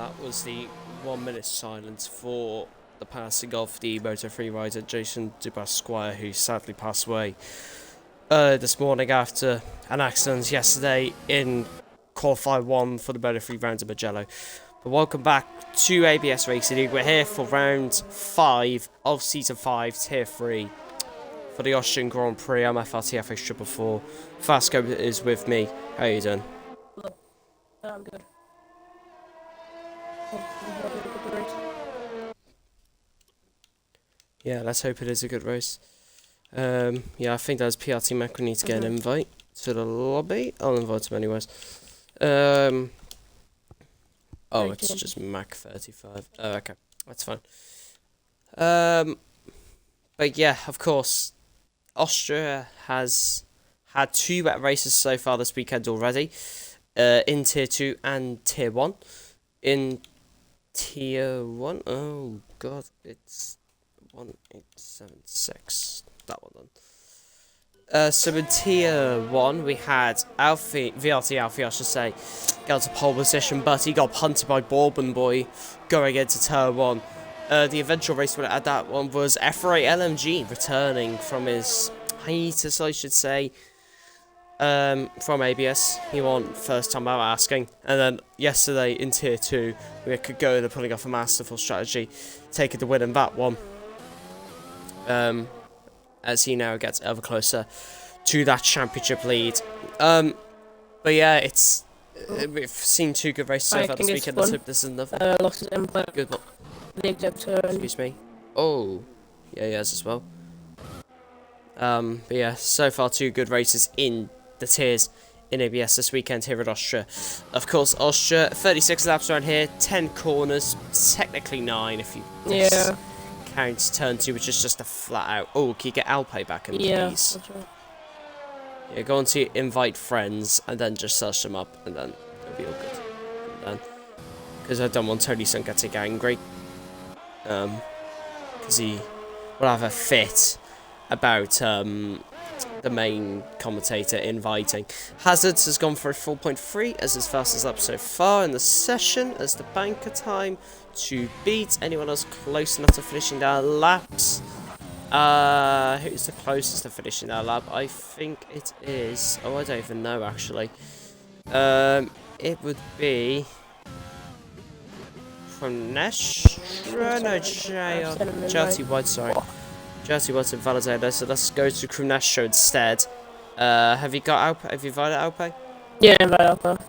that was the 1 minute silence for the passing of the Moto3 rider Jason Dubasquire, who sadly passed away this morning after an accident yesterday in Qualify 1 for the Moto3 round of Mugello. But welcome back to ABS Racing League. We're here for round 5 of Season 5, Tier 3 for the Austrian Grand Prix. I'm FRT FH 444. Fasco is with me. How are you doing? Hello. I'm good. Yeah, let's hope it is a good race. Yeah, I think that's PRT Mac. We need to get an invite to the lobby. I'll invite him anyways. Oh, it's just Mac 35. Oh, okay, that's fine. But yeah, of course, Austria has had 2 wet races so far this weekend already. In Tier 2 and Tier 1. In Tier 1, oh god, it's 1876. That one done. So in Tier 1, we had VRT Alfie, I should say, got to pole position, but he got punted by Bourbon Boy going into Turn 1. The eventual race winner at that one was F8 LMG, returning from his hiatus, I should say, from ABS. He won first time out asking. And then yesterday in Tier 2, we could go to pulling off a masterful strategy, taking the win in that one. As he now gets ever closer to that championship lead. But yeah, we've seen 2 good races so far this weekend. Let's hope this is another. Lost his input. Good one. Turn. Excuse me. Oh, yeah, he has as well. But yeah, so far 2 good races in the tiers in ABS this weekend here at Austria. Of course, Austria, 36 laps around here, 10 corners, technically 9 if you count turn 2, which is just a flat out. Oh, can you get Alpe back in, please? That's right. Yeah, go on to invite friends and then just search them up and then it'll be all good. And then, because I don't want Tony Sun getting angry. Because he will have a fit about the main commentator inviting. Hazards has gone for a 4.3 as his fastest lap so far in the session as the banker time to beat anyone else close enough to finishing their laps. Who's the closest to finishing their lap? I think it is. Oh, I don't even know actually. It would be from Nestra? No, JRT White, sorry. JRT White's invalidated, so let's go to Krumnestra instead. Have you got Alpe? Have you invited Alpe? Yeah, invited Alpe.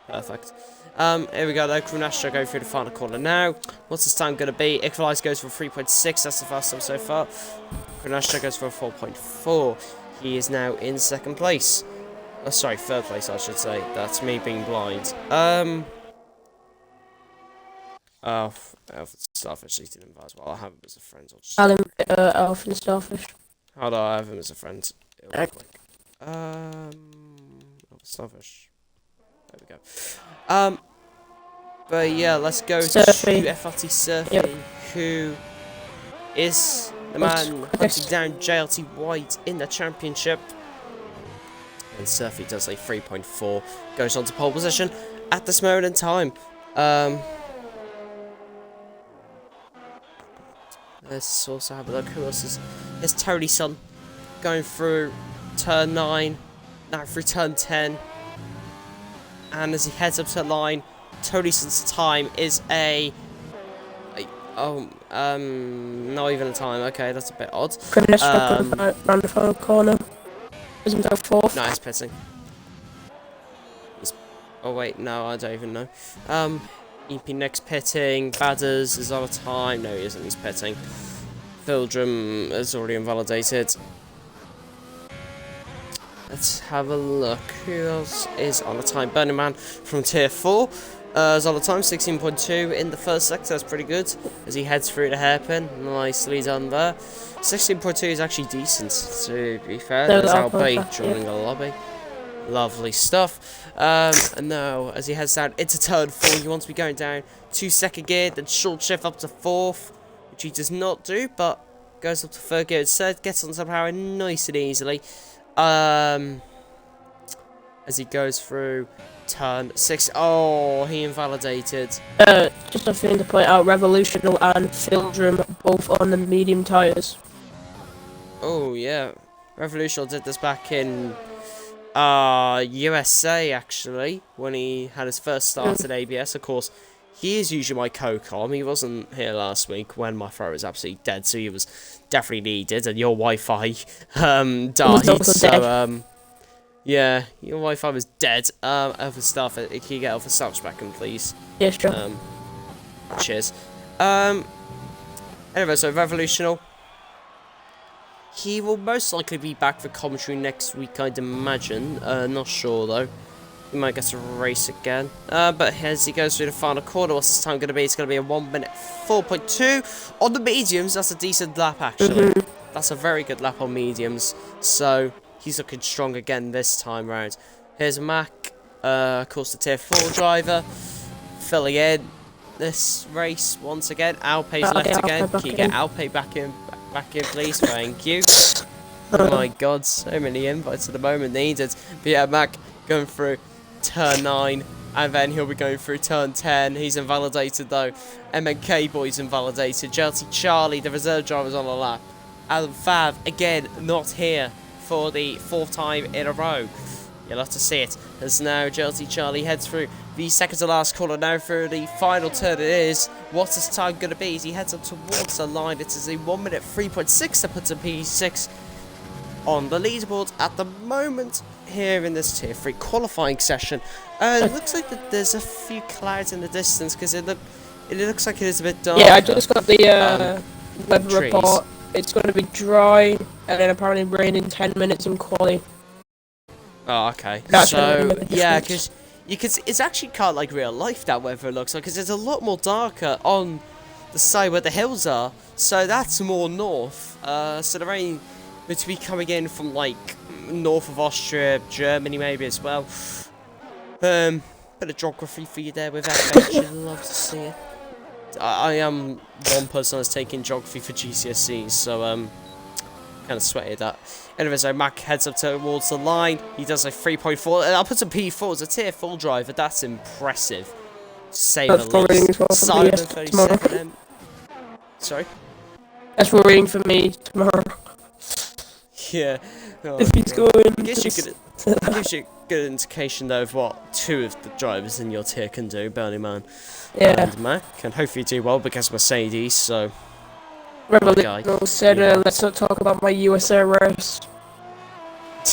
Perfect. Here we go though, Krumnestra going through the final corner now. What's his time going to be? Equalize goes for 3.6, that's the fastest time so far. Krumnestra goes for a 4.4. He is now in 2nd place. Oh, sorry, 3rd place I should say. That's me being blind. Oh, Starfish eating him as well. I have him as a friend. Elf and Starfish. How do I have him as a friend? Starfish. There we go. But yeah, let's go Surfy. to FRT Surfy, who is the man hunting down JLT White in the championship. And Surfy does a 3.4, goes on to pole position at this moment in time. Let's also have a look. Who else is? There's Tony Sun going through turn 9, now through turn 10. And as he heads up to the line, Tony Sun's time is not even a time. Okay, that's a bit odd. Round the final corner. Isn't that 4th? No, he's pitting. Oh wait, no, I don't even know. EP next pitting. Badders is on a time. No, he isn't. He's pitting. Fildrum is already invalidated. Let's have a look. Who else is on a time? Burning Man from Tier 4 is on a time. 16.2 in the first sector. That's pretty good as he heads through the hairpin. Nicely done there. 16.2 is actually decent, to be fair. There's Alpe joining the lobby. Lovely stuff. And now, as he heads down into turn 4, he wants to be going down to 2nd gear, then short shift up to 4th, which he does not do, but goes up to 3rd gear instead, gets on some power nice and easily. As he goes through turn 6. Oh, he invalidated. Just a thing to point out, Revolutional and Fieldrum both on the medium tyres. Oh, yeah. Revolution did this back in USA, actually, when he had his first start at ABS. Of course, he is usually my co-com. He wasn't here last week when my throw was absolutely dead, so he was definitely needed, and your Wi-Fi died, so yeah, your Wi-Fi was dead. Alpha Staff, can you get Alpha Staff back in, please? Yeah, sure. Cheers. Anyway, so Revolutional. He will most likely be back for commentary next week, I'd imagine. Not sure, though. He might get to race again. But as he goes through the final corner, what's his time going to be? It's going to be a 1 minute 4.2. On the mediums, that's a decent lap, actually. That's a very good lap on mediums. So, he's looking strong again this time round. Here's Mac, of course, the Tier 4 driver. Filling in this race once again. Alpe's left again. Can you get Alpe back in, please? Thank you. Oh my god, so many invites at the moment needed. But yeah, Mac going through turn 9, and then he'll be going through turn 10. He's invalidated though. MNK Boy's invalidated. Chelsea Charlie, the reserve driver's on the lap. Alan Fav, again, not here for the 4th time in a row. You'll have to see it. As now Chelsea Charlie heads through the second to last corner. Now through the final turn it is. What's his time going to be as he heads up towards the line? It is a 1 minute 3.6 that puts a P6 on the leaderboard at the moment here in this Tier 3 qualifying session. It looks like that there's a few clouds in the distance because it looks like it is a bit dark. Yeah, I just got the weather report. It's going to be dry and then apparently rain in 10 minutes in quali. Oh, okay. That's so, yeah, because it's actually kind of like real life, that weather looks like, because it's a lot more darker on the side where the hills are, so that's more north. So the rain would be coming in from, like, north of Austria, Germany maybe as well. Bit of geography for you there with that, you'd love to see it. I am one person that's taking geography for GCSEs, so, kind of sweated that. Anyway, so Mac heads up towards the line. He does a 3.4. I'll put some P4 as a Tier 4 driver. That's impressive. To say the least. Simon 37. Sorry? That's for reading for me tomorrow. Yeah. Oh, if he's going. Gives you a good indication, though, of what 2 of the drivers in your tier can do. Burning Man and Mac. And hopefully do well because Mercedes, so... Revolution said, let's not talk about my USA race.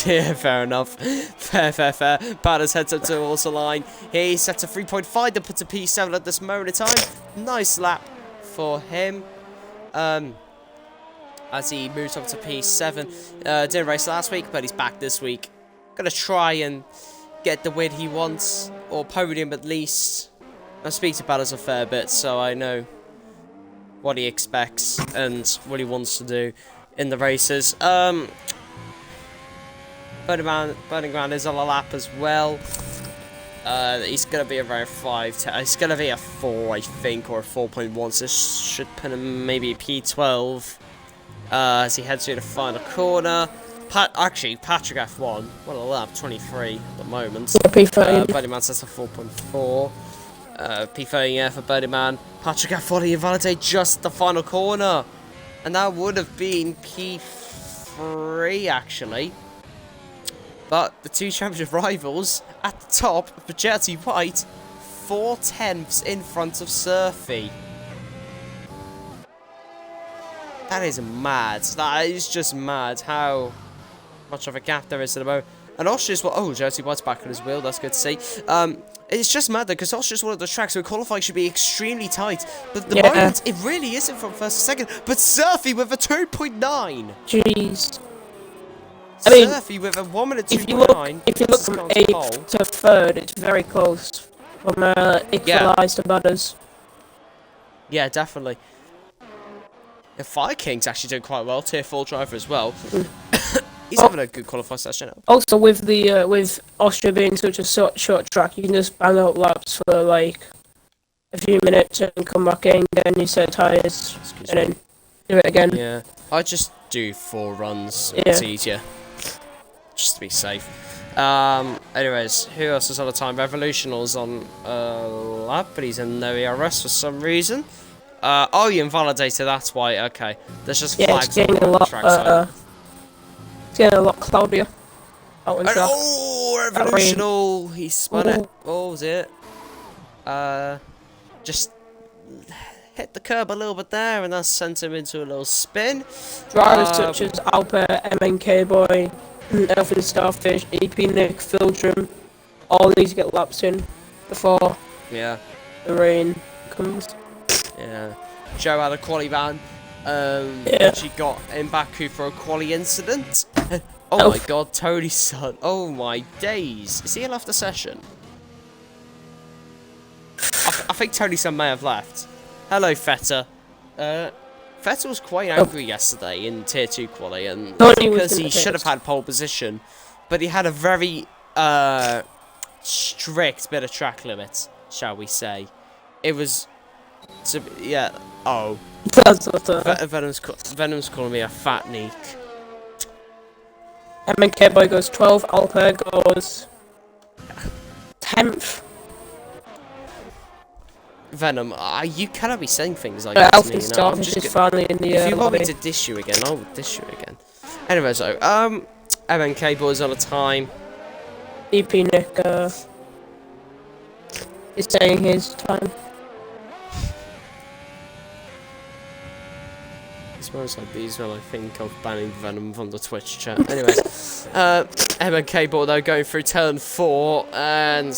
Yeah, fair enough. Fair. Batters heads up towards the line. He sets a 3.5 that puts a P7 at this moment in time. Nice lap for him. As he moves up to P7. Didn't race last week, but he's back this week. Gonna try and get the win he wants, or podium at least. I speak to Batters a fair bit, so I know what he expects and what he wants to do in the races. Burning Man is on a lap as well. He's gonna be around 5. He's gonna be a 4, I think, or a 4.1. So this should put him maybe a P12 as he heads through the final corner. Actually, Patrick F1. What a lap, 23 at the moment. P13. Burning Man sets a 4.4. P30, yeah, for Burning Man. Patrick F1, he invalidated just the final corner. And that would have been P3, actually. But the 2 championship rivals at the top, Bajeti White, 4/10 in front of Surfy. That is mad. That is just mad how much of a gap there is at the moment. And Austria's, well, oh, Jersey White's back on his wheel, that's good to see. It's just mad though, because Austria's one of those tracks where qualifying should be extremely tight. But at the moment, it really isn't from first to second. But Surfy with a 2.9. Jeez. I mean, Surfy with a 1 minute 2.9. If you look from 8th to 3rd, it's very close. From equalised to Butters. Yeah, definitely. The Fire King's actually doing quite well, Tier 4 driver as well. He's having a good qualifying session now. Also, with the with Austria being such a short track, you can just bang out laps for like a few minutes and come back in, get new set of tyres, and then do it again. Yeah, I just do 4 runs. Yeah. It's easier. just to be safe. Anyways, who else is on the time? Revolutional's on lap, but he's in no ERS for some reason. Oh, you invalidated, that's why. Okay, there's just flags it's getting all a around the lot. track. So. It's getting a lot cloudier. Out in track. Oh, Revolutional! He spun it. Oh, was it? Just hit the curb a little bit there, and that sent him into a little spin. Drivers such as Alper, MNK Boy, Elfin Starfish, EP Nick, Filtrum, all these get laps in before the rain comes. Yeah. Joe had a quali ban, which he got in Baku for a quali incident. Oh my god, Tony's son. Oh my days. Is he left the session? I think Tony's son may have left. Hello, Feta. Feta was quite angry yesterday in Tier 2 quali, and because he should have had pole position, but he had a very strict bit of track limits, shall we say. It was... oh. That's what Venom's calling me a fat neek. MNK Boy goes 12, Alper goes 10th. Venom, you cannot be saying things like that to me, you know. I'm just finally in the if you want me to dish you again, I'll dish you again. Anyway, so, MNK Boy's on a time. EP Nick, is saying his time. It's moments like these when I think of banning Venom from the Twitch chat. Anyways, MNK Boy though going through turn 4 and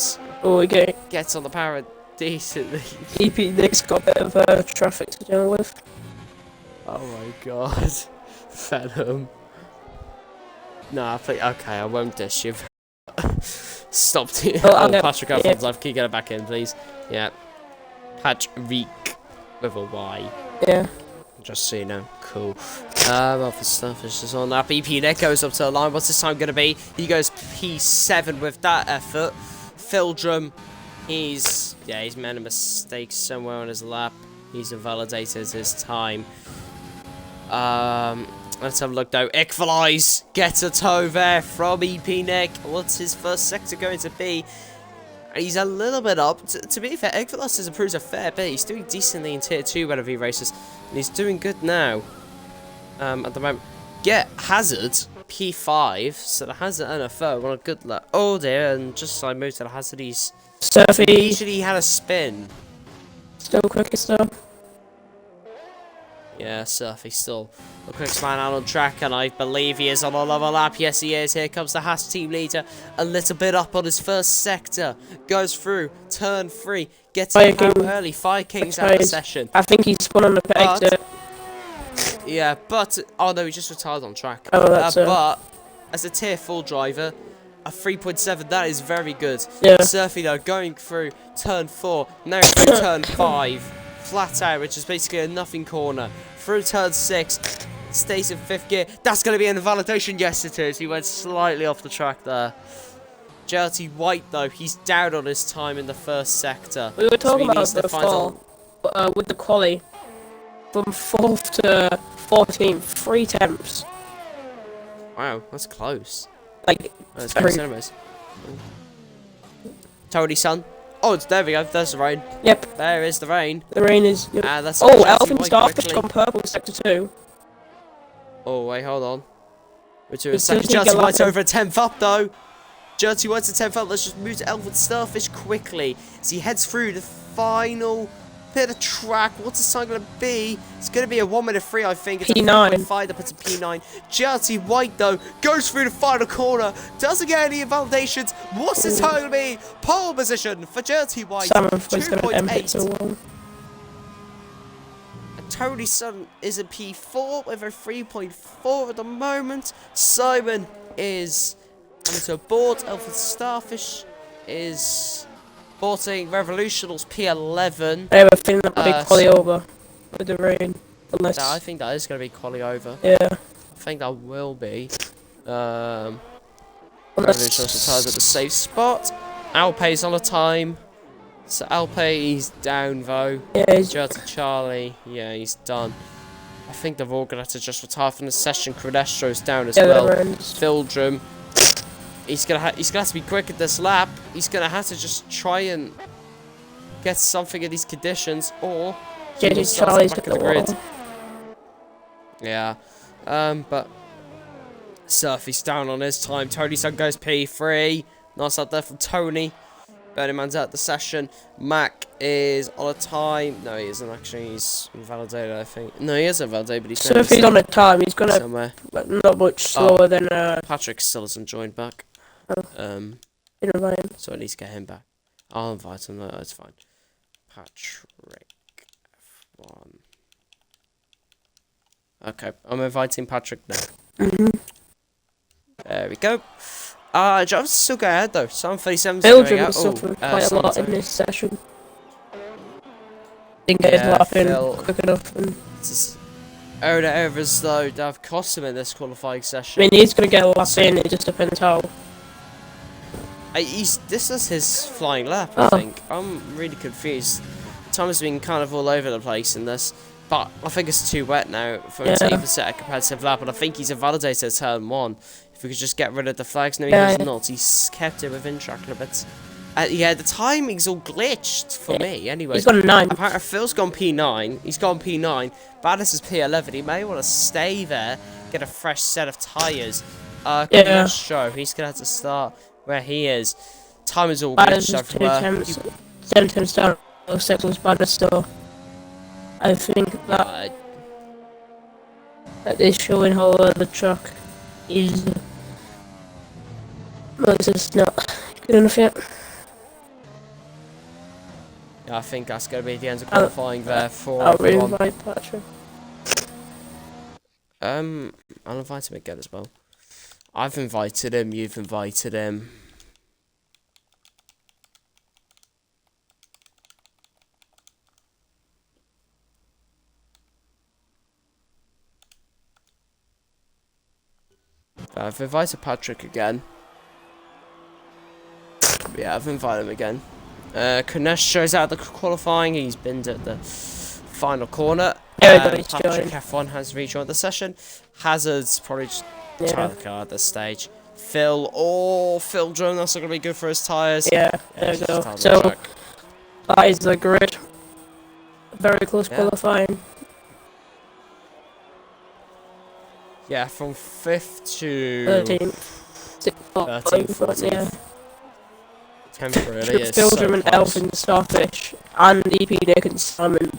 gets on the power decently. EP Nick's got a bit of traffic to deal with. Oh my god, Venom. Nah, okay, I won't dish you. Stop. Patrick Alphonse, can you get it back in, please? Yeah, Patrick with a Y. Yeah. Just so you know, cool. Alpha stuff is just on that. BP Nick goes up to the line. What's this time going to be? He goes P7 with that effort. Fildrum, he's made a mistake somewhere on his lap. He's invalidated his time. Let's have a look though. Equalize gets a toe there from EP Nick. What's his first sector going to be? He's a little bit up. To be fair, Equinox has improved a fair bit. He's doing decently in Tier 2 whenever he races. And he's doing good now. At the moment. Get Hazard, P5. So the Hazard and a third. What a good luck. Oh dear, and just as I moved to the Hazard, he's... Surfy. He had a spin. Still quickest though. Yeah, Surfy still the quickest man out on track, and I believe he is on another lap. Yes, he is. Here comes the Haas team leader, a little bit up on his first sector. Goes through turn 3, gets out early. Fire King's out of the session. I think he's spun on the exit. Yeah, but oh no, he just retired on track. Oh, that's but as a Tier 4 driver, a 3.7, that is very good. Yeah. Surfy though going through turn 4, now through turn 5. Flat out, which is basically a nothing corner. Through turn 6, stays in 5th gear. That's going to be an invalidation. Yes, it is. He went slightly off the track there. JLT White, though, he's down on his time in the first sector. We were talking about before, with the quali. From 4th to 14th, 3 temps. Wow, that's close. Like, that's close anyways. Tony, son. Oh, there we go. There's the rain. Yep. There is the rain. The rain is... That's Elfin Starfish gone purple in Sector 2. Oh, wait, hold on. We're to a second. JLT White's over at 10th up, though. JLT White's at 10th up. Let's just move to Elfin Starfish quickly as he heads through the final bit of track. What's the time going to be? It's going to be a 1:03, I think. It's P9. A 5 that puts a P9. JLT White, though, goes through the final corner. Doesn't get any invalidations. What's the time going to be? Pole position for JLT White. 2.8. Tony Sun is a P4 with a 3.4 at the moment. Simon is coming to board. Elfin Starfish is boarding. Revolutionals P11. I have a feeling that might be quali over with the rain. Unless... I think that is going to be quali over. Yeah. I think that will be. Revolutionals retires at the safe spot. Alpe's on a time. So Alpe, he's down though. Yeah, he's... Charlie, yeah, he's done. I think they're all going to have to just retire from the session. Credestro's down as well. Fildrum he's gonna have to be quick at this lap. He's gonna have to just try and get something in these conditions, or he will start back at the grid. Yeah, but Surfy's down on his time. Tony's son goes P3. Nice up there from Tony. Burning Man's out the session. Mac is on a time. No, he isn't actually. He's invalidated, I think. No, he is invalidated, but he's so if he's on a time, he's gonna somewhere. not much slower than Patrick still hasn't joined back. Invite him. So I need to get him back. I'll invite him. No, that's fine. Patrick F1. Okay, I'm inviting Patrick now. There we go. Drivers still go ahead though. Some 37's Belgium going out. was suffering quite a lot in this session. Didn't get his lap in quick enough. And Errors though, that have cost him in this qualifying session. I mean, he's going to get a lap in, it just depends how. This is his flying lap, I think. I'm really confused. Time has been kind of all over the place in this, but I think it's too wet now for him to even set a competitive lap, and I think he's invalidated at turn 1. If we could just get rid of the flags. No, he has not. He's kept it within track limits. Yeah, the timing's all glitched for me, anyway. He's got a 9. Apparently, Phil's gone P9. He's gone P9. Baddis is P11. He may want to stay there, get a fresh set of tyres. Show. He's going to have to start where he is. Time is all glitched everywhere. 7 times down. 6 was Baddis, so I think that is showing how the truck is. Well, it's just not good enough yet. Yeah, I think that's going to be the end of qualifying there for I'll re-invite Patrick. I'll invite him again as well. I've invited him, you've invited him. I've invited Patrick again. Yeah, I've invited him again. Kunesh shows out the qualifying. He's binned at the final corner. Patrick F1 has rejoined the session. Hazard's probably just trying to car at this stage. Phil drone. That's not going to be good for his tyres. Yeah, there we go. So, that is the grid. Very close qualifying. Yeah, from 5th to 13th. 14th. Yeah. Temporarily, Belgium and Elfin, Starfish, and EP Nick and Simon,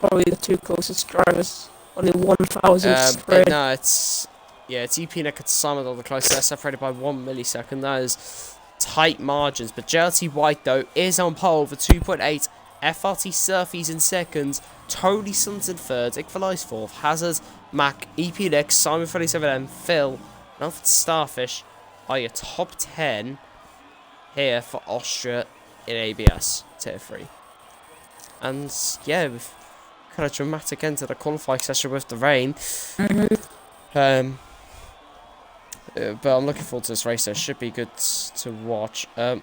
probably the 2 closest drivers. Only 1,000 spread. No, it's EP Nick and Simon are the closest, separated by 1 millisecond. That is tight margins. But JLT White though is on pole for 2.8. FRT Surfy's in 2nd. Tony Sons in 3rd. Ikvalai's 4th. Hazard, Mac, EP Nick, Simon 37M, Phil, and Alfred Starfish are your top 10 here for Austria in ABS Tier 3. And yeah, we've kind of dramatic end to the qualifying session with the rain. But I'm looking forward to this race. It should be good to watch. I've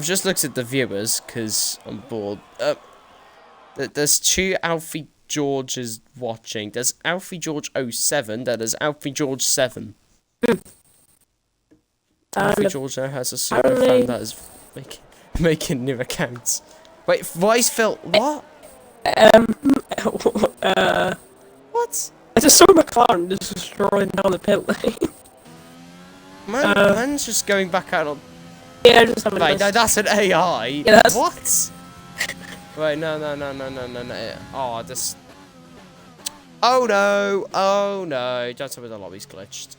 just looked at the viewers because I'm bored. There's 2 Alfie Georges watching. There's Alfie George 07, then there's Alfie George 7. Alfie George now has a super fan that is making new accounts. Wait, why is Phil? What? What? I just saw McLaren just strolling down the pit lane. Man's just going back out on. Yeah, just having Wait, no, that's an AI. Yeah, that's... What? Wait, no. Oh, this. Oh no! Don't tell me the lobby's glitched.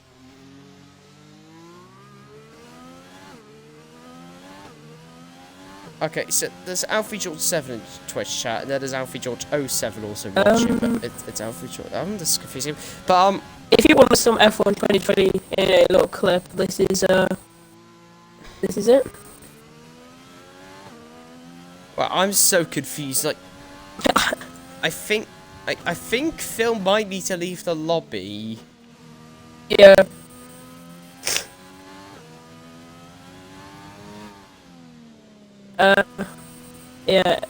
Okay, so there's Alfie George 7 in Twitch chat, and then there's Alfie George 07 also watching, but it's Alfie George. I'm just confusing. But if you want some F1 2020 in a little clip, this is it. Well, I'm so confused. Like, I think Phil might need to leave the lobby. Yeah. Yeah.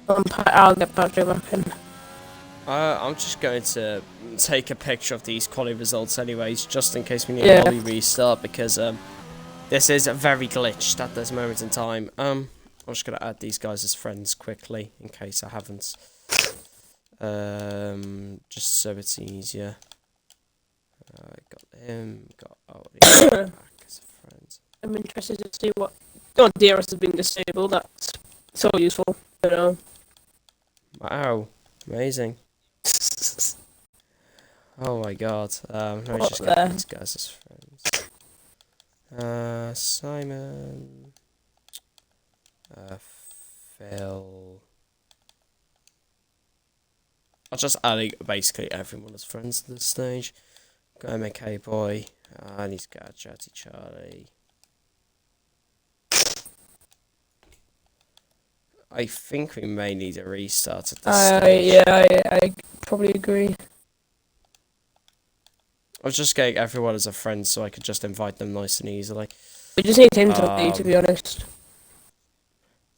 I'll get Patrick back in. I'm just going to take a picture of these quality results anyways, just in case we need Yeah. a lobby restart, because this is very glitched at this moment in time. I'm just going to add these guys as friends quickly, in case I haven't. Just so it's easier. Got him, got back as a friend. I'm interested to see what. Oh, DRS has been disabled. That's so useful. You know. Wow, amazing. Oh my god. Let me What just get there? these guys as friends. Simon. Phil. I'll just adding basically everyone as friends at this stage. Got MK boy. I need to get a Chatty Charlie. I think we may need a restart at this stage. Yeah, I probably agree. I was just getting everyone as a friend so I could just invite them nice and easily. We just need him to leave, to be honest.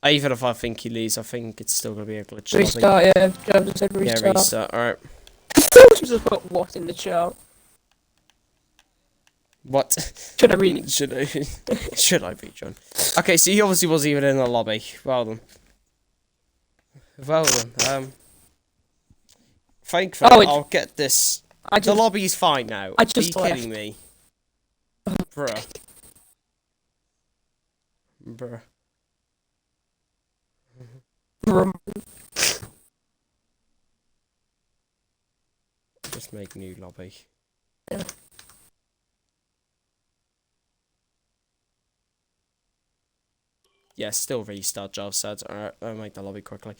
Even if I think he leaves, I think it's still going to be a glitch. Restart, yeah. Joe just said restart. Yeah, restart, alright. Just put what in the chat. What? Should I read? Should I be, John? Okay, so he obviously wasn't even in the lobby. Well done. Well done. Thankfully, I'll get this. The lobby's fine now. Are you kidding me? Bruh. Just make new lobby. Yeah. Yeah, still restart, Job said. Alright, I'll make the lobby quickly.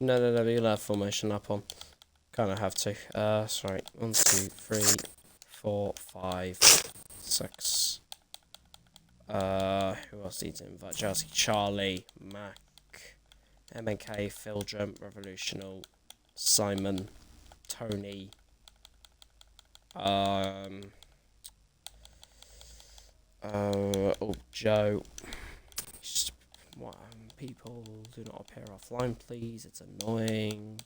No, you'll have formation up on. Kinda have to. Sorry. 1, 2, 3, 4, 5, 6. Who else needs to invite? Chelsea, Charlie, Mac, MNK, Phil Jump, Revolutional, Simon, Tony, Joe. People do not appear offline, please. It's annoying.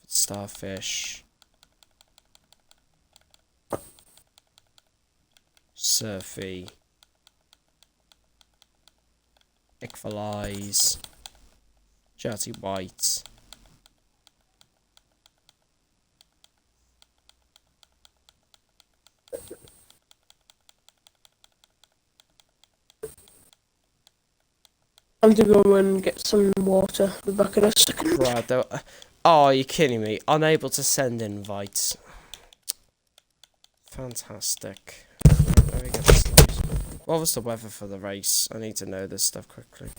Starfish. Surfy. Equalize. Jetty White. I'm to go and get some water. Be back in a second. Right, oh, you're kidding me. Unable to send invites. Fantastic. Let me get this live. What was the weather for the race? I need to know this stuff quickly.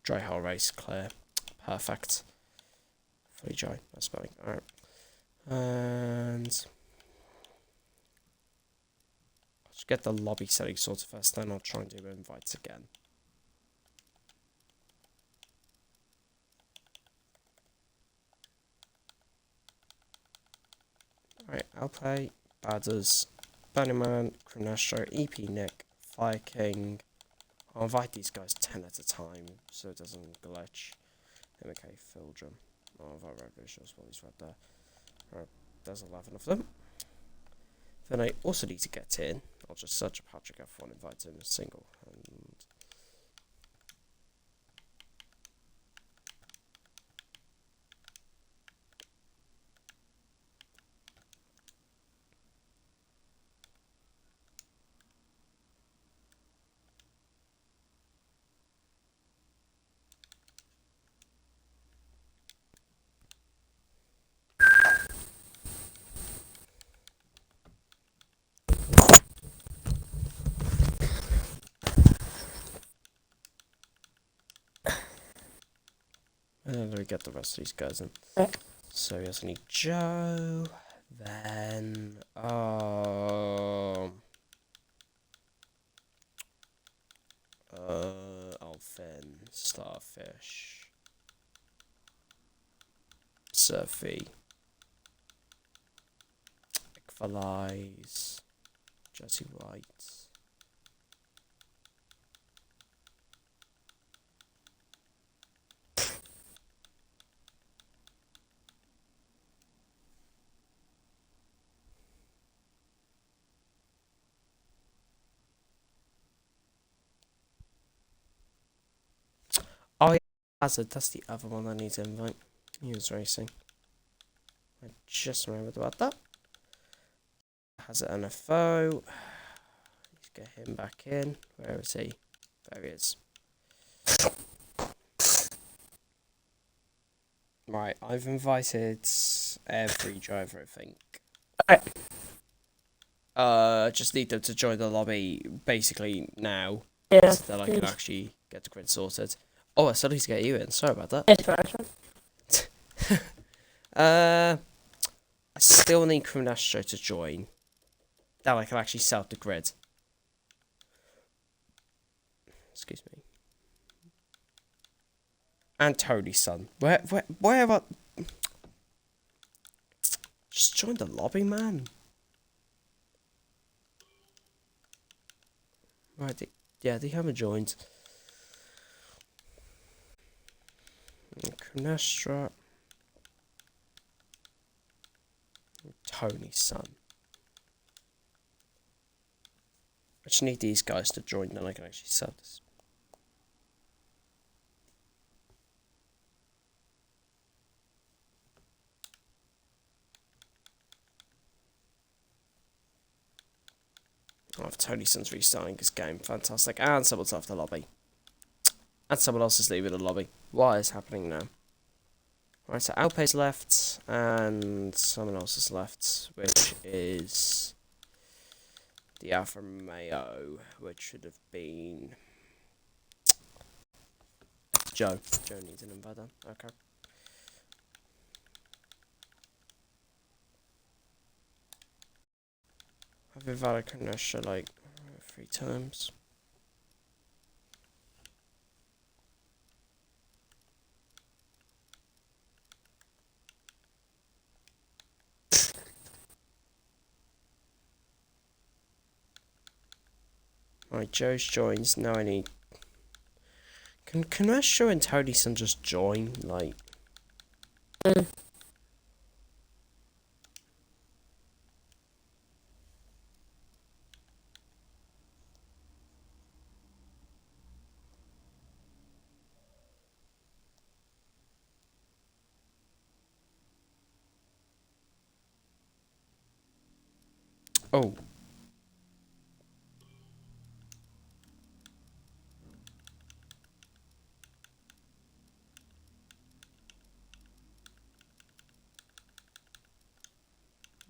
Dry hole race, clear. Perfect. Fully dry, that's spelling. Alright. And I'll just get the lobby setting sorted first, then I'll try and do invites again. Alright, I'll play Badders, Bunnyman, Cronastro, EP Nick, Fire King. I'll invite these guys 10 at a time so it doesn't glitch. MK Fildrum. I'll invite Revolution as well, he's right there. Alright, there's 11 of them. Then I also need to get in. I'll just search Patrick F1, invite him a single. And let me get the rest of these guys in. Okay. So we also need Joe. Then, Elfin, Starfish, Surfy, Equalize, Jesse White. Oh yeah, Hazard, that's the other one I need to invite. He was racing. I just remembered about that. Hazard NFO. Let's get him back in. Where is he? There he is. Right, I've invited every driver, I think. Just need them to join the lobby basically now. Yeah. So that I can actually get the grid sorted. Oh, I still need to get you in. Sorry about that. It's fine. I still need Cronastro to join. That I can actually set up the grid. Excuse me. And Tony's son. Where are... Just join the lobby, man. Right, they haven't joined. Cronastra. Tony's son. I just need these guys to join, then I can actually set this. Oh, Tony's son's restarting his game. Fantastic. And someone's left the lobby. And someone else is leaving the lobby. What is happening now? Right, so Alpe's left, and someone else is left, which is the Alfa Romeo, which should have been Joe. Joe needs an invite then. Okay. I've invited Kenosha like 3 times. Right, Joe's joins. Now I need... Can Kenosha and Tonyson just join? Like... Oh.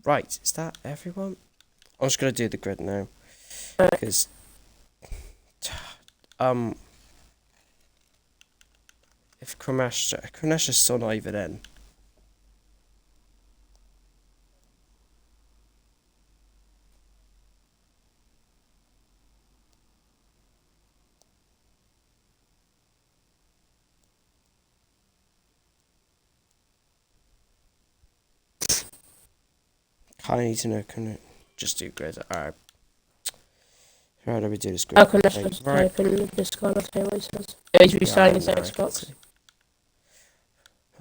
Right, is that everyone? I'm just gonna do the grid now. Because... If Krenesha's still not even in. Kinda need to know, can it just do grid? Alright. How do we do this grid? I can just type in the Discord, I'll tell you what it says. He's restarting his Xbox.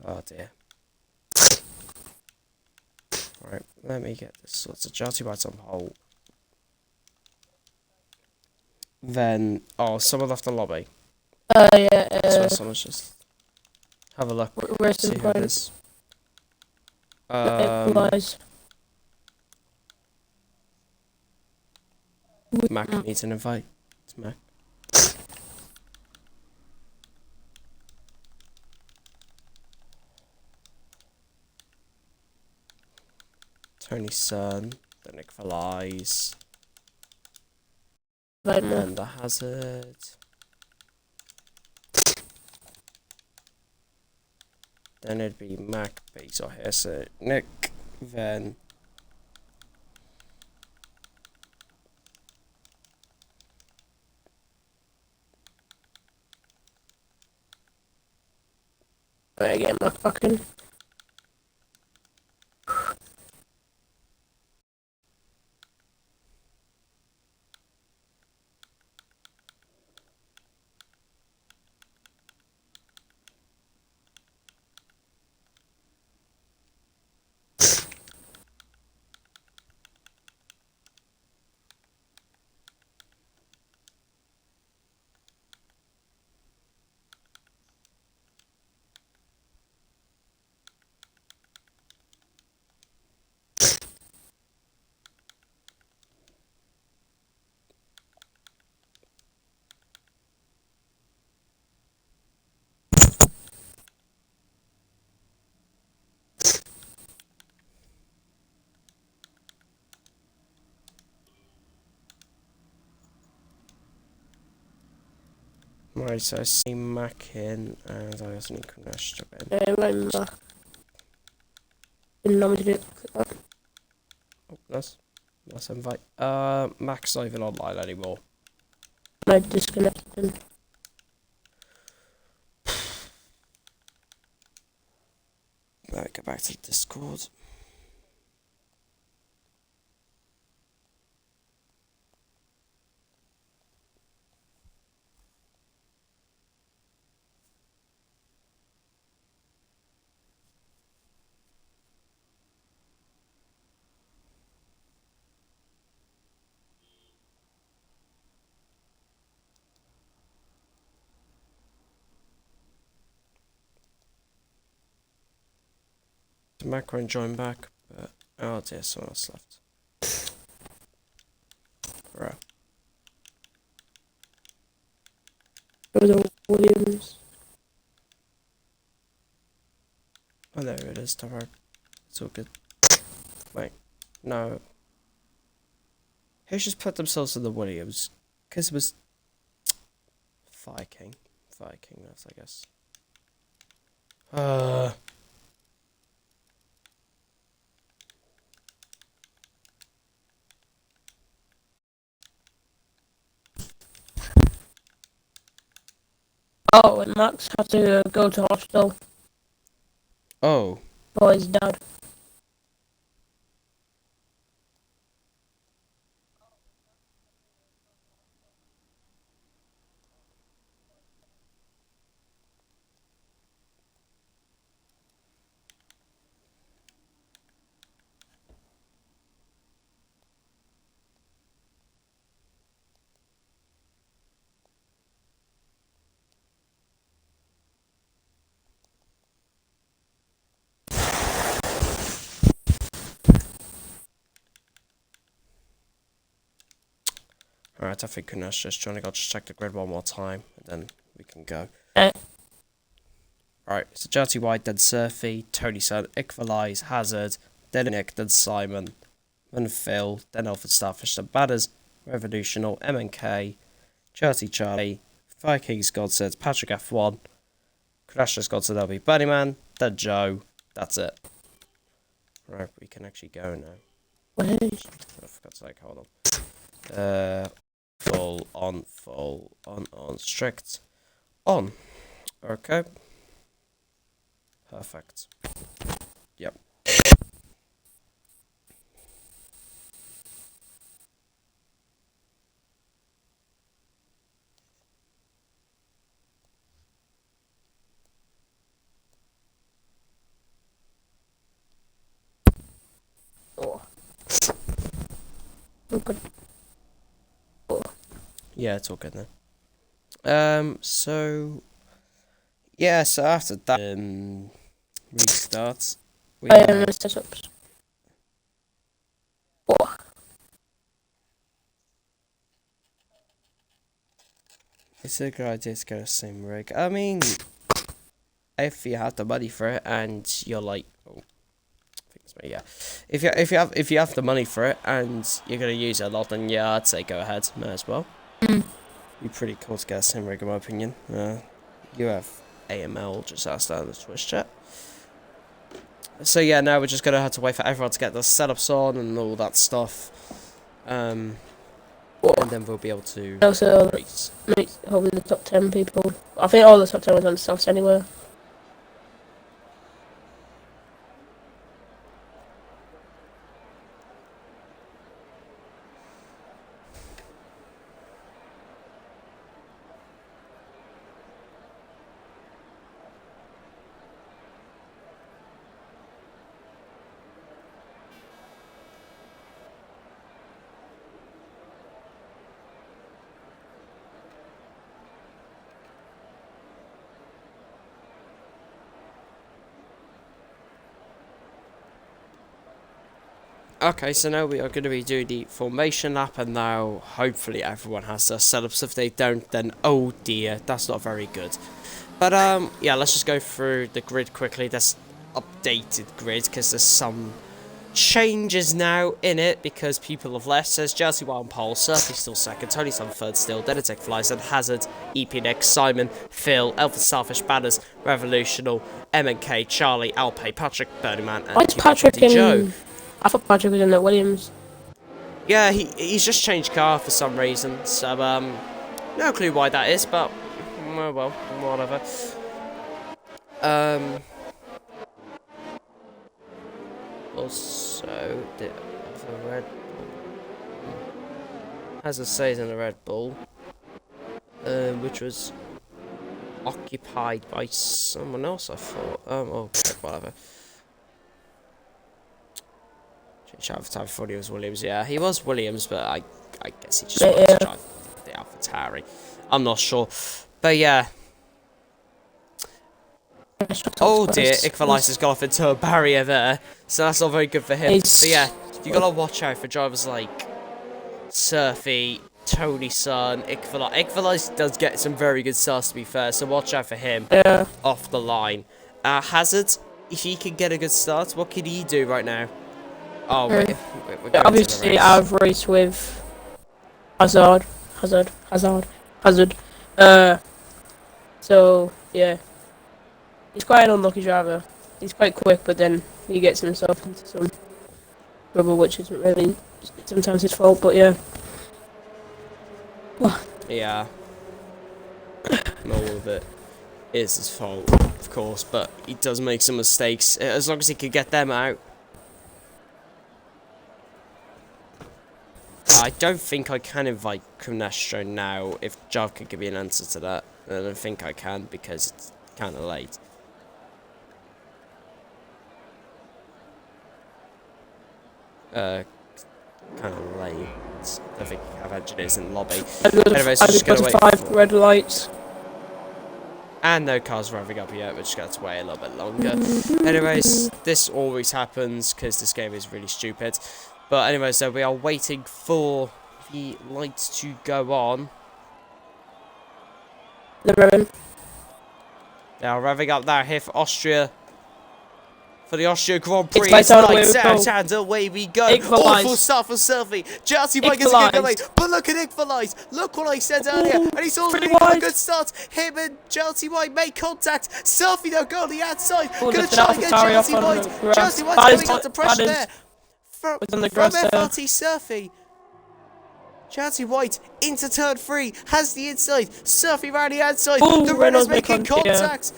Oh dear. Right, let me get this sorted. Jotty White's on hold. Then, oh, someone left the lobby. Yeah, So someone's just have a look. Where's See the who it is. Equalize. Mac needs an invite. It's Mac. Tony's son. The Nick Flies. And the Hazard. Then it'd be Mac, but he's not here, so Nick, then Right, get my back in. Right, so I see Mac in, and I also need Kunesh in. Right, Mac. Didn't know me to do it. Oh, let's invite. Mac's not even online anymore. I disconnected him. Right, go back to Discord. Mac won't join back, but oh dear, someone else left. Right. Brother Williams. Oh, there it is, don't worry. It's all good. Wait, no. Who just put themselves in the Williams? Because it was Viking. Viking, that's I guess. Oh, and Max had to go to hospital Oh. for his dad. Alright, I think Kunesh just joining. I'll just check the grid one more time, and then we can go. Alright, so Dirty White, then Surfy, Tony Sun, Equalize, Hazard, then Nick, then Simon, then Phil, then Alfred Starfish, then Badders, Revolutional, MNK, Dirty Charlie, Vikings Godsend, Patrick F1, Crashers Godsend, that'll be Bunnyman, then Joe. That's it. Right, we can actually go now. Wait. I forgot to say, hold on. Full on, strict on. Okay. Perfect. Yep. Oh. I'm good. Oh. Yeah, it's all good now. So yeah, so after that restart, we I am setups. Oh. it's a good idea to get a sim rig. I mean, if you have the money for it and you're like, oh, I think it's me, yeah. If you have the money for it and you're gonna use it a lot, then yeah, I'd say go ahead. May as well. Be pretty cool to get a sim rig, in my opinion. You have AML just asked that in the Twitch chat. So yeah, now we're just gonna have to wait for everyone to get the setups on and all that stuff. And then we'll be able to Also, race. hopefully the top 10 people. I think all the top 10 was on the softs anyway. Okay, so now we are going to be doing the formation lap, and now hopefully everyone has their setups. If they don't, then oh dear, that's not very good. But yeah, let's just go through the grid quickly. This updated grid, because there's some changes now in it because people have left. Says Jersey Wild on pole, Surfy still second, Tony's on third still, then it's Flies and Hazard, EP Nick, Simon, Phil, Elfa Starfish, Banners, Revolutional, MNK, Charlie, Alpay, Patrick, Burning Man, and Why's Patrick in... Joe. I thought Patrick was in the Williams. Yeah, he's just changed car for some reason, so no clue why that is, but well, whatever. Also, the Red Bull has a say in the Red Bull, which was occupied by someone else, I thought. Oh, whatever. Change out for time before he was Williams. Yeah, he was Williams, but I guess he just wanted to drive the AlphaTauri. I'm not sure, but yeah. Oh dear, Iqbalize has got off into a barrier there, so that's not very good for him. But yeah, you gotta watch out for drivers like Surfy, Tony Sun, Iqbalize. Iqbalize does get some very good starts, to be fair, so watch out for him off the line. Hazard, if he can get a good start, what can he do right now? Oh, we're going obviously I've raced with Hazard. So yeah. He's quite an unlucky driver. He's quite quick, but then he gets himself into some trouble, which isn't really sometimes his fault, but yeah. Yeah. All of it is his fault, of course, but he does make some mistakes. As long as he can get them out. I don't think I can invite Kunestro now. If Jav could give me an answer to that. I don't think I can because it's kind of late. Kind of late. I think I've engineers in the lobby. Anyways, just gonna wait 5 red lights. And no cars revving up yet, we're just going to wait a little bit longer. Anyways, this always happens because this game is really stupid. But anyways, so we are waiting for the lights to go on. They're revving. They are revving up now here for Austria. For the Austria Grand Prix, it's lights out and away we go. Awful start for Surfy. Chelsea Mike is a good lane, but look at Iqbalize. Look what I said earlier, and he's already got a good start. Him and Chelsea White make contact. Surfy though, go on the outside. Gonna try and get Chelsea White. Chelsea White's coming under pressure there. From FRT Surfy. Chelsea White into turn 3, has the inside, Surfy around the outside, the runners making contact.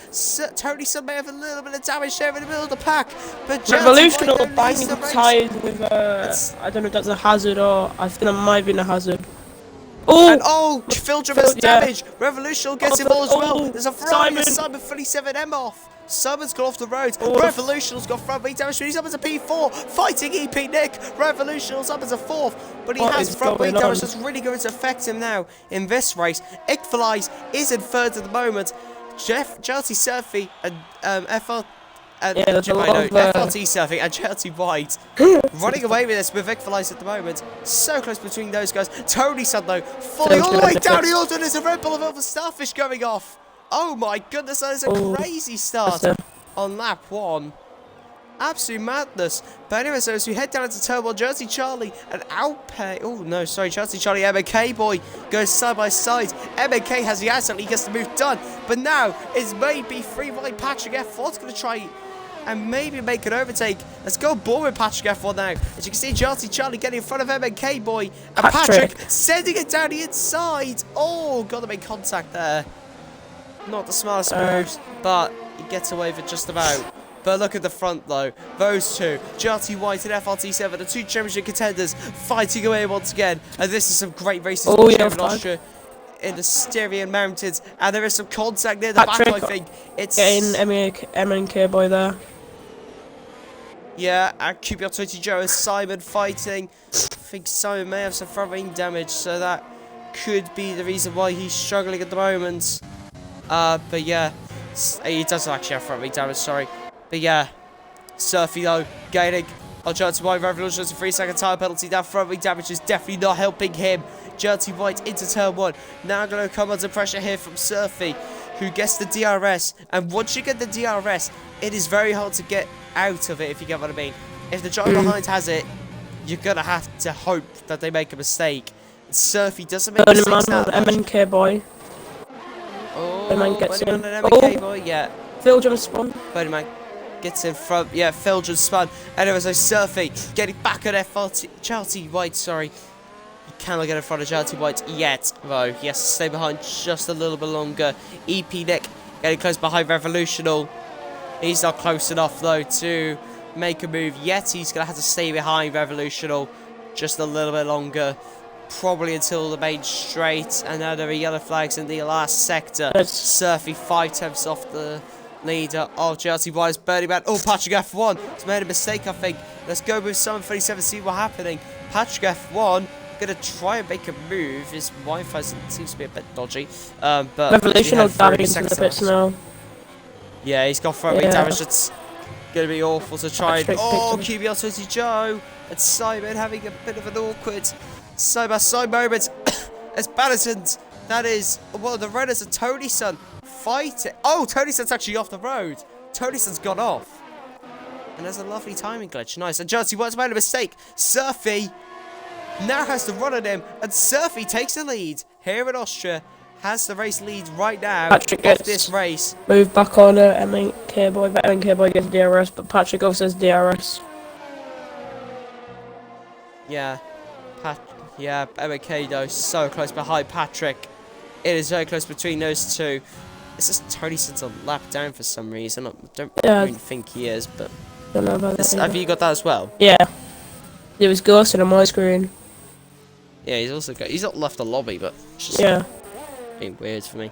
Tony Sun may have a little bit of damage there in the middle of the pack, but Revolutional banging tyres with I don't know if that's a hazard or I think that might have been a hazard. Oh, and Filter has damage. Revolutional gets involved as well. There's a Ferrari, Simon 37M off. Simon's got off the road. Revolutional's got front wing damage, but he's up as a P4. Fighting EP Nick. Revolutional's up as a 4th, but he has front wing damage that's really going to affect him now in this race. Iqbalize is in 3rd at the moment. Chelsea Surfy and FRT Surfing and Chelsea White running away with this with Iqbalize at the moment. So close between those guys. Tony Sun though falling all the way down the order. There's a Red Bull of Starfish going off. Oh my goodness, that is a crazy start on lap 1. Absolute madness. But anyway, so as we head down into turn 1, Jersey Charlie and Alpay. Oh no, sorry, Jersey Charlie, MK boy goes side by side. MK has the outside, he gets the move done. But now it's maybe free wide Patrick F1's going to try and maybe make an overtake. Let's go ball with Patrick F1 now. As you can see, Jersey Charlie getting in front of MK boy. And Patrick sending it down the inside. Oh, got to make contact there. Not the smartest moves, but he gets away with it just about. But look at the front though. Those two, Jersey White and FRT7, the 2 championship contenders, fighting away once again. And this is some great races in Austria in the Styrian Mountains. And there is some contact near the back, I think. It's getting MNK boy there. Yeah, and QBR20 Joe and Simon fighting. I think Simon may have some front wing damage, so that could be the reason why he's struggling at the moment. But yeah, he does actually have front wing damage, sorry. But yeah, Surfy though, gaining Oh, Jelty White, Revolution, a 3-second time penalty. That front wing damage is definitely not helping him. Jelty White into turn 1. Now going to come under pressure here from Surfy, who gets the DRS. And once you get the DRS, it is very hard to get out of it, if you get what I mean. If the driver behind has it, you're going to have to hope that they make a mistake. Surfy doesn't make mistakes that much. MNK boy. Oh, Birdman gets in. an MNK boy, yeah. Phil jump spawn. Birdman gets in front, yeah, Phil just spun. And it was a Surfy getting back at FRT, Jelty White, sorry. He cannot get in front of Jelty White yet, though. He has to stay behind just a little bit longer. EP Nick getting close behind Revolutional. He's not close enough, though, to make a move yet. He's going to have to stay behind Revolutional just a little bit longer. Probably until the main straight. And now there are yellow flags in the last sector. Surfy 5 tenths off the leader of Jelty White's Birdie Man. Oh, Patrick F1 has made a mistake, I think. Let's go with 737, see what's happening. Patrick F1 going to try and make a move. His Wi-Fi seems to be a bit dodgy. But Revolutional damage into the pits now. Yeah, he's got front wing damage. It's going to be awful to try and... Oh, QBL 20 Joe and Simon having a bit of an awkward side-by-side moment. As Bannerton, that is, well, the runners are Tonyson fighting. Oh, Tonyson's actually off the road. Tonyson's gone off. And there's a lovely timing glitch. Nice. And Jelty White's made a mistake. Surfy now has to run on him. And Surfy takes the lead here in Austria. Has the race lead right now Patrick of this race. Move back on MNK boy. But MNK boy gets DRS. But Patrick also has DRS. Yeah. Yeah, MK though, so close behind Patrick. It is very close between those two. It's just Tonyson's a lap down for some reason. I don't really think he is, but... Don't know about that. Have you got that as well? Yeah. It was ghosted on my screen. Yeah, he's also got... He's not left the lobby, but... It's just being weird for me.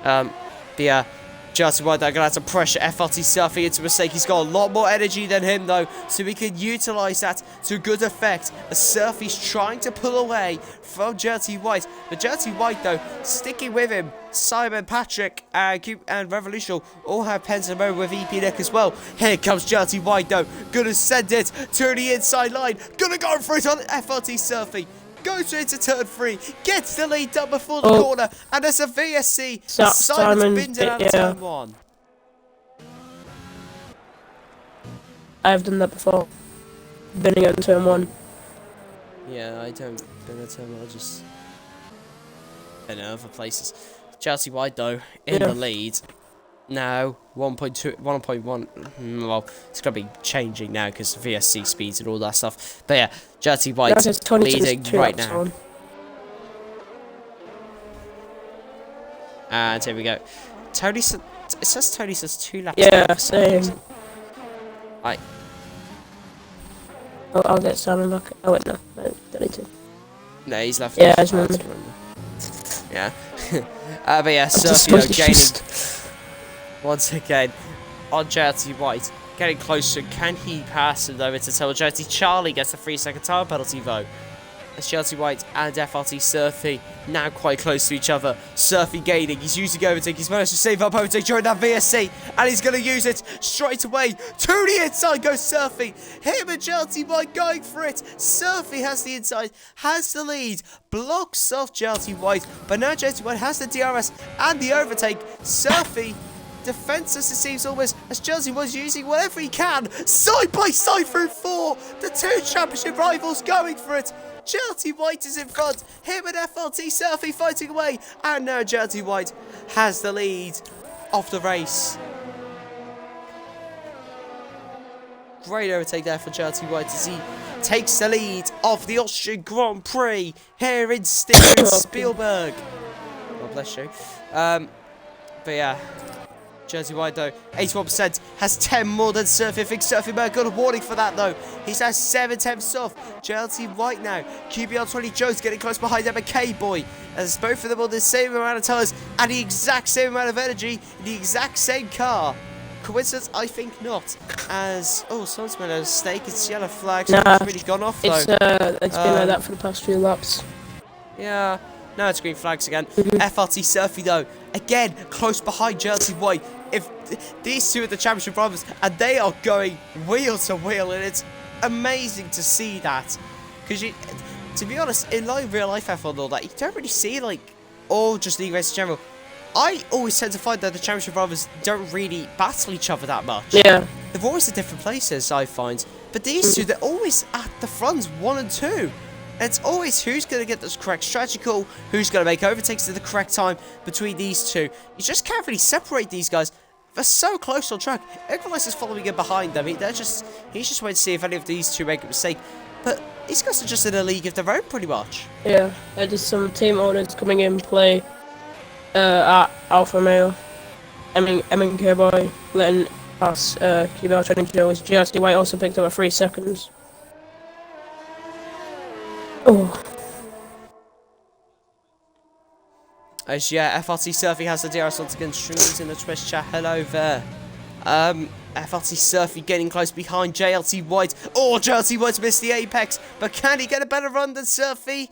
But yeah... Jelty White, they're going to have to pressure FRT Surfy into a mistake. He's got a lot more energy than him, though, so we can utilise that to good effect as Surfy's trying to pull away from Jelty White. But Jelty White, though, sticking with him. Simon, Patrick, and Revolution all have pens and with EP Nick as well. Here comes Jelty White, though. Going to send it to the inside line. Going to go for it on FRT Surfy. Goes into turn 3, gets the lead done before the corner, and there's a VSC. Simon's binned it out of turn 1. I've done that before. Binning it in turn 1. Yeah, I don't bin a turn 1, I just bin it other places. Jelty White, though, in the lead. Now, 1.2, 1.1, well, it's going to be changing now because VSC speeds and all that stuff. But yeah, Jelty White leading right now. And here we go. Tonysson, it says Tonyson's 2 laps. Yeah, same. Right. Oh, I'll get Simon back. Oh, wait, no. Don't need to. No, he's left. Yeah, I just remembered. Yeah. But yeah, Surfy gaining... Once again, on Jelty White, getting closer. Can he pass him though? It's a tell Jelty. Charlie gets a 3-second time penalty though. As Jelty White and FRT Surfy now quite close to each other. Surfy gaining. He's using overtake. He's managed to save up overtake during that VSC. And he's going to use it straight away. To the inside goes Surfy. Him and Jelty White going for it. Surfy has the inside. Has the lead. Blocks off Jelty White. But now Jelty White has the DRS and the overtake. Surfy... defenseless it seems almost, as Jelty was using whatever he can, side by side through 4, the 2 championship rivals going for it. Jelty White is in front, him and FRT Surfy fighting away, and now Jelty White has the lead of the race. Great overtake there for Jelty White as he takes the lead of the Austrian Grand Prix here in Steven Spielberg. God bless you. But yeah. Jelty White though, 81%, has 10 more than Surfy. I think Surfy might have got a warning for that though. He's at 7 tenths off. Jelty White now. QBL 20 Joe's getting close behind them, a K-Boy. As both of them on the same amount of tyres and the exact same amount of energy in the exact same car. Coincidence? I think not. As, oh, someone's made a mistake. It's yellow flag. So it's really gone off though. It's been like that for the past few laps. Yeah. Now it's green flags again. FRT Surfy though, again, close behind Jelty White. If these two are the championship rivals, and they are going wheel to wheel, and it's amazing to see that. Because to be honest, in like real life F1 and all that, you don't really see like all just league races in general. I always tend to find that the championship rivals don't really battle each other that much. Yeah. They're always at different places, I find. But these two, they're always at the fronts, 1 and 2. And it's always who's going to get this correct strategy call, who's going to make overtakes at the correct time between these two. You just can't really separate these guys. They're so close on track. Equalize is following in behind them. He's just waiting to see if any of these two make a mistake. But these guys are just in a league of their own, pretty much. Yeah, there's some team owners coming in play at Alpha Male. MNK Boy letting pass QBL training Joe's GRC White also picked up a 3 seconds. Oh. As yeah, FRT Surfy has the DRS once again. Streams in the Twitch chat. Hello there. FRT Surfy getting close behind JLT White. Oh, JLT White's missed the apex, but can he get a better run than Surfy?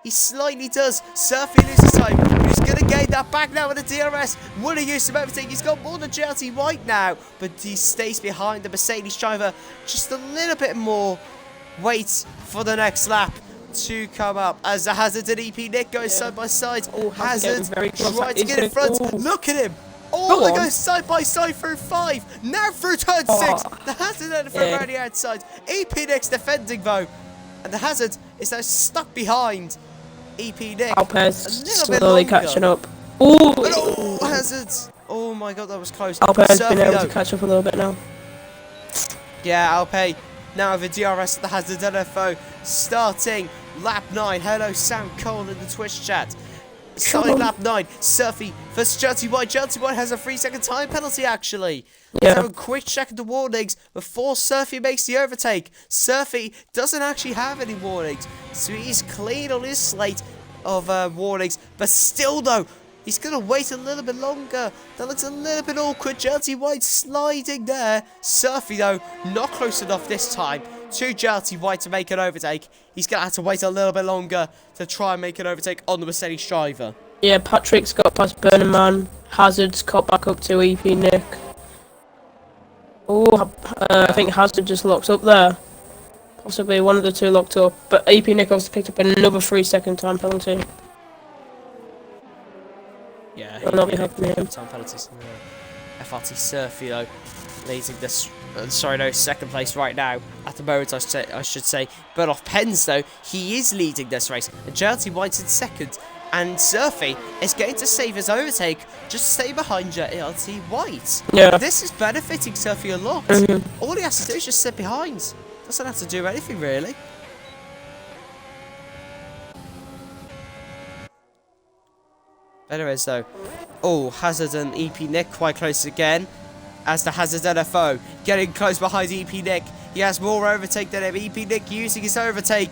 He slightly does. Surfy loses time. He's going to gain that back now with the DRS. Would he use some everything? He's got more than JLT White now, but he stays behind the Mercedes driver. Just a little bit more. Wait for the next lap to come up as the Hazard and EP Nick goes side by side. Oh, Hazard very close. trying to get in front. Oh. Look at him. Oh, they go side by side through 5. Now through turn 6. The Hazard and the front around the outside. EP Nick's defending though. And the Hazard is now stuck behind EP Nick. Alpez slowly catching up. Oh, Hazard. Oh my god, that was close. Alpez been able to catch up a little bit now. Yeah, Alpe. Now with the DRS at the Hazard NFO. Starting lap 9. Hello, Sam Cole in the Twitch chat. Starting lap 9, Surfy versus Jelty White. Jelty White has a 3-second time penalty, actually. Yeah. Let's have a quick check of the warnings before Surfy makes the overtake. Surfy doesn't actually have any warnings, so he's clean on his slate of warnings. But still, though, he's going to wait a little bit longer. That looks a little bit awkward. Jelty White sliding there. Surfy, though, not close enough this time to Jelty White to make an overtake. He's going to have to wait a little bit longer to try and make an overtake on the Mercedes driver. Yeah, Patrick's got past Burning Man. Hazard's caught back up to EP Nick. Oh, I think Hazard just locked up there. Possibly one of the two locked up. But EP Nick also picked up another 3-second time penalty. Yeah, Will not be helping him. Time penalties. FRT Surfy, though, leading this. Second place right now at the moment, I should say. But off Pens, though, he is leading this race. And JLT White's in second. And Surfy is going to save his overtake, just stay behind JLT White. Yeah. This is benefiting Surfy a lot. All he has to do is just sit behind. Doesn't have to do anything, really. Better is, though. Oh, Hazard and EP Nick quite close again. As the Hazard NFO getting close behind EP Nick. He has more overtake than him. EP Nick using his overtake.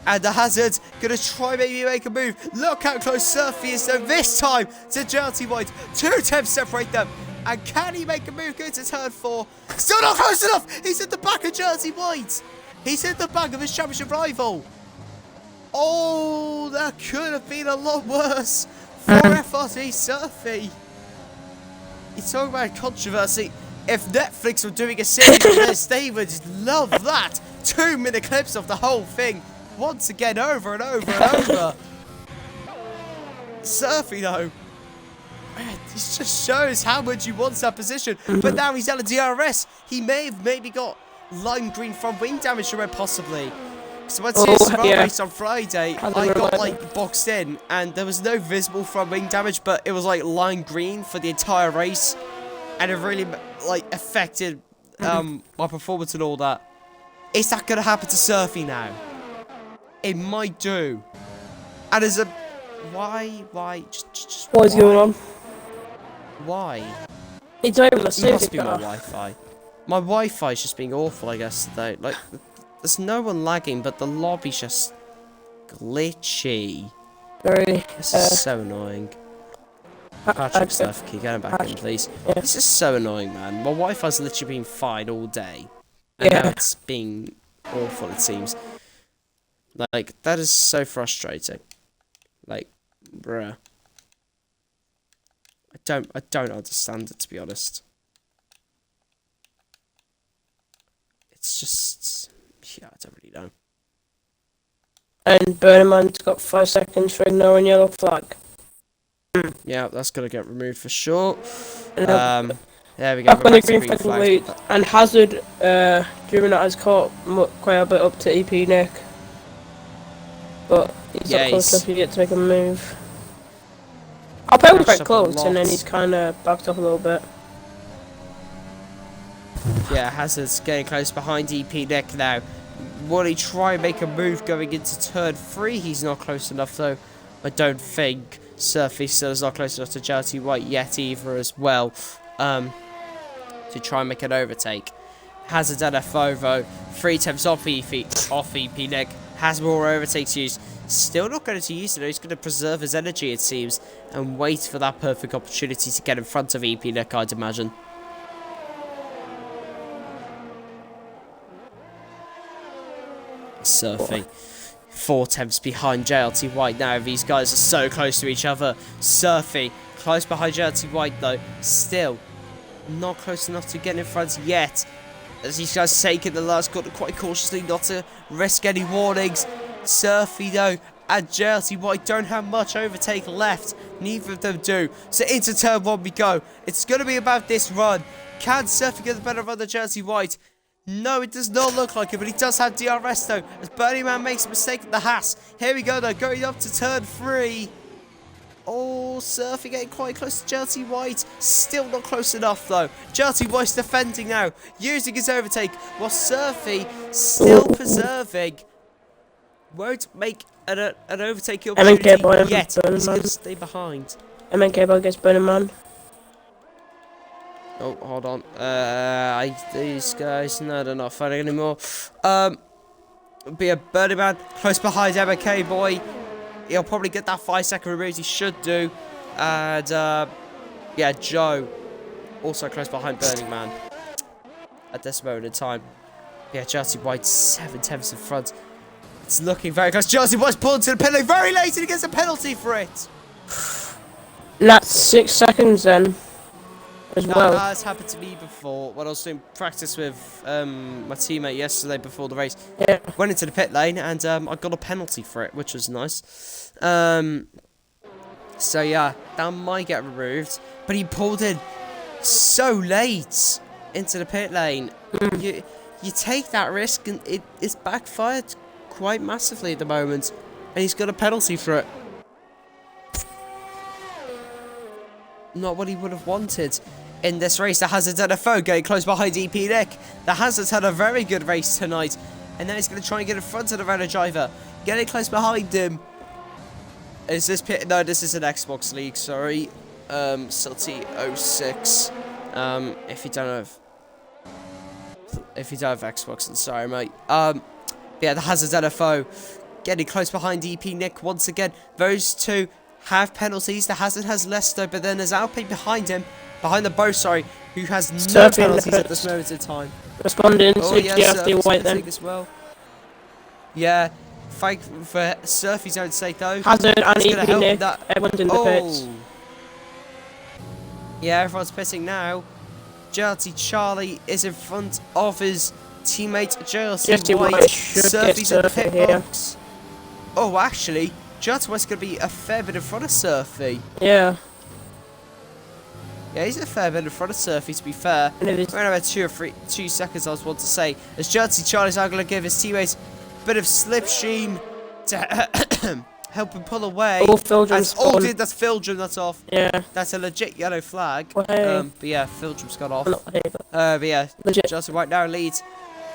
And the Hazard going to try maybe make a move. Look how close Surfy is though this time to JLT White. 2 attempts separate them. And can he make a move going to turn 4? Still not close enough. He's at the back of JLT White. He's at the back of his championship rival. Oh, that could have been a lot worse for FRT Surfy. You're talking about controversy. If Netflix were doing a series on this, they would love that. 2-minute clips of the whole thing, once again, over and over and over. Surfy, though, this just shows how much he wants that position. But now he's out of DRS. He may have maybe got lime green front wing damage from it, possibly. So I went to a race on Friday. I got like boxed in, and there was no visible front wing damage, but it was like lime green for the entire race, and it really like affected my performance and all that. Is that gonna happen to Surfy now? It might do. And as a why? Just what is going on? Why? It's not even a It must safety be my car. Wi-Fi. My Wi-Fi is just being awful, I guess, today. Like, there's no one lagging, but the lobby's just glitchy. Very. This is so annoying. Patrick stuff, can you get him back in, please? Yeah. This is so annoying, man. My Wi-Fi's literally been fine all day. And now it's being awful, it seems. Like, that is so frustrating. Like, bruh. I don't understand it, to be honest. It's just... Yeah, I don't really know. And Burning Man's got 5 seconds for ignoring yellow flag. Yeah, that's gonna get removed for sure. And There we go. back We're on the back to green green flag flags. lead. And Hazard, during that, has caught quite a bit up to EP Nick. But he's not close enough yet to make a move. I'll put him quite close, and then he's kind of backed up a little bit. Yeah, Hazard's getting close behind EP Nick now. Will he try and make a move going into turn 3? He's not close enough though. I don't think. Surfy still is not close enough to Jelty White yet either as well. To try and make an overtake. Hazard NFO though. 3 attempts off EP Nick. Has more overtakes used. Still not going to use it. He's going to preserve his energy, it seems, and wait for that perfect opportunity to get in front of EP Nick, I'd imagine. Surfy. 4 attempts behind JLT White now. These guys are so close to each other. Surfy close behind JLT White though. Still not close enough to get in front yet. As these guys taking the last corner quite cautiously, not to risk any warnings. Surfy though and JLT White don't have much overtake left. Neither of them do. So into turn 1 we go. It's going to be about this run. Can Surfy get the better run than JLT White? No, it does not look like it, but he does have DRS though, as Burning Man makes a mistake at the Haas. Here we go though, going up to turn 3. Oh, Surfy getting quite close to JLT White. Still not close enough though. JLT White's defending now, using his overtake, while Surfy still preserving. Won't make an overtake opportunity yet. He's going to stay behind. MNK Boy gets Burning Man. Oh, hold on. These guys, no, they're not fighting anymore. Be a Burning Man close behind MK Boy. He'll probably get that 5-second removed. He should do. And yeah, Joe also close behind Burning Man at this moment in time. Yeah, Chelsea White 7 tenths in front. It's looking very close. Chelsea White's pulled to the penalty very late, and he gets a penalty for it. That's 6 seconds then. As well. That has happened to me before when I was doing practice with my teammate yesterday before the race. Yeah. Went into the pit lane and I got a penalty for it, which was nice. So yeah, that might get removed, but he pulled in so late into the pit lane. You take that risk and it's backfired quite massively at the moment, and he's got a penalty for it. Not what he would have wanted in this race. The Hazard's had a foe getting close behind EP Nick. The Hazard's had a very good race tonight, and now he's going to try and get in front of the Renault driver, getting close behind him. Is this pit? No, this is an Xbox League, sorry. Silty 06. If you don't have Xbox, then sorry mate. Yeah, the Hazard's had a foe getting close behind EP Nick once again. Those two have penalties. The Hazard has less though, but then there's Alpine behind him, behind the bow, sorry, who has no penalties at this moment in time. Responding to JFD White then. As well. Yeah, fight for Surfy's own sake though. Hazard and EP Nick, everyone's in the pits. Yeah, everyone's pitting now. JLT Charlie is in front of his teammate JLT White. Surfy's in the pit box. Oh, actually, JLT White's going to be a fair bit in front of Surfy. Yeah. Yeah, he's a fair bit in front of Surfy, to be fair. Around about 2 seconds, I was want to say. As JLT Charlie's now going to give his teammates a bit of slipstream to help him pull away. Oh, Fildrum's gone. Oh, that's Fildrum, that's off. Yeah. That's a legit yellow flag. Well, hey. But yeah, Fildrum's got off. Not hey, but yeah, legit. JLT White now leads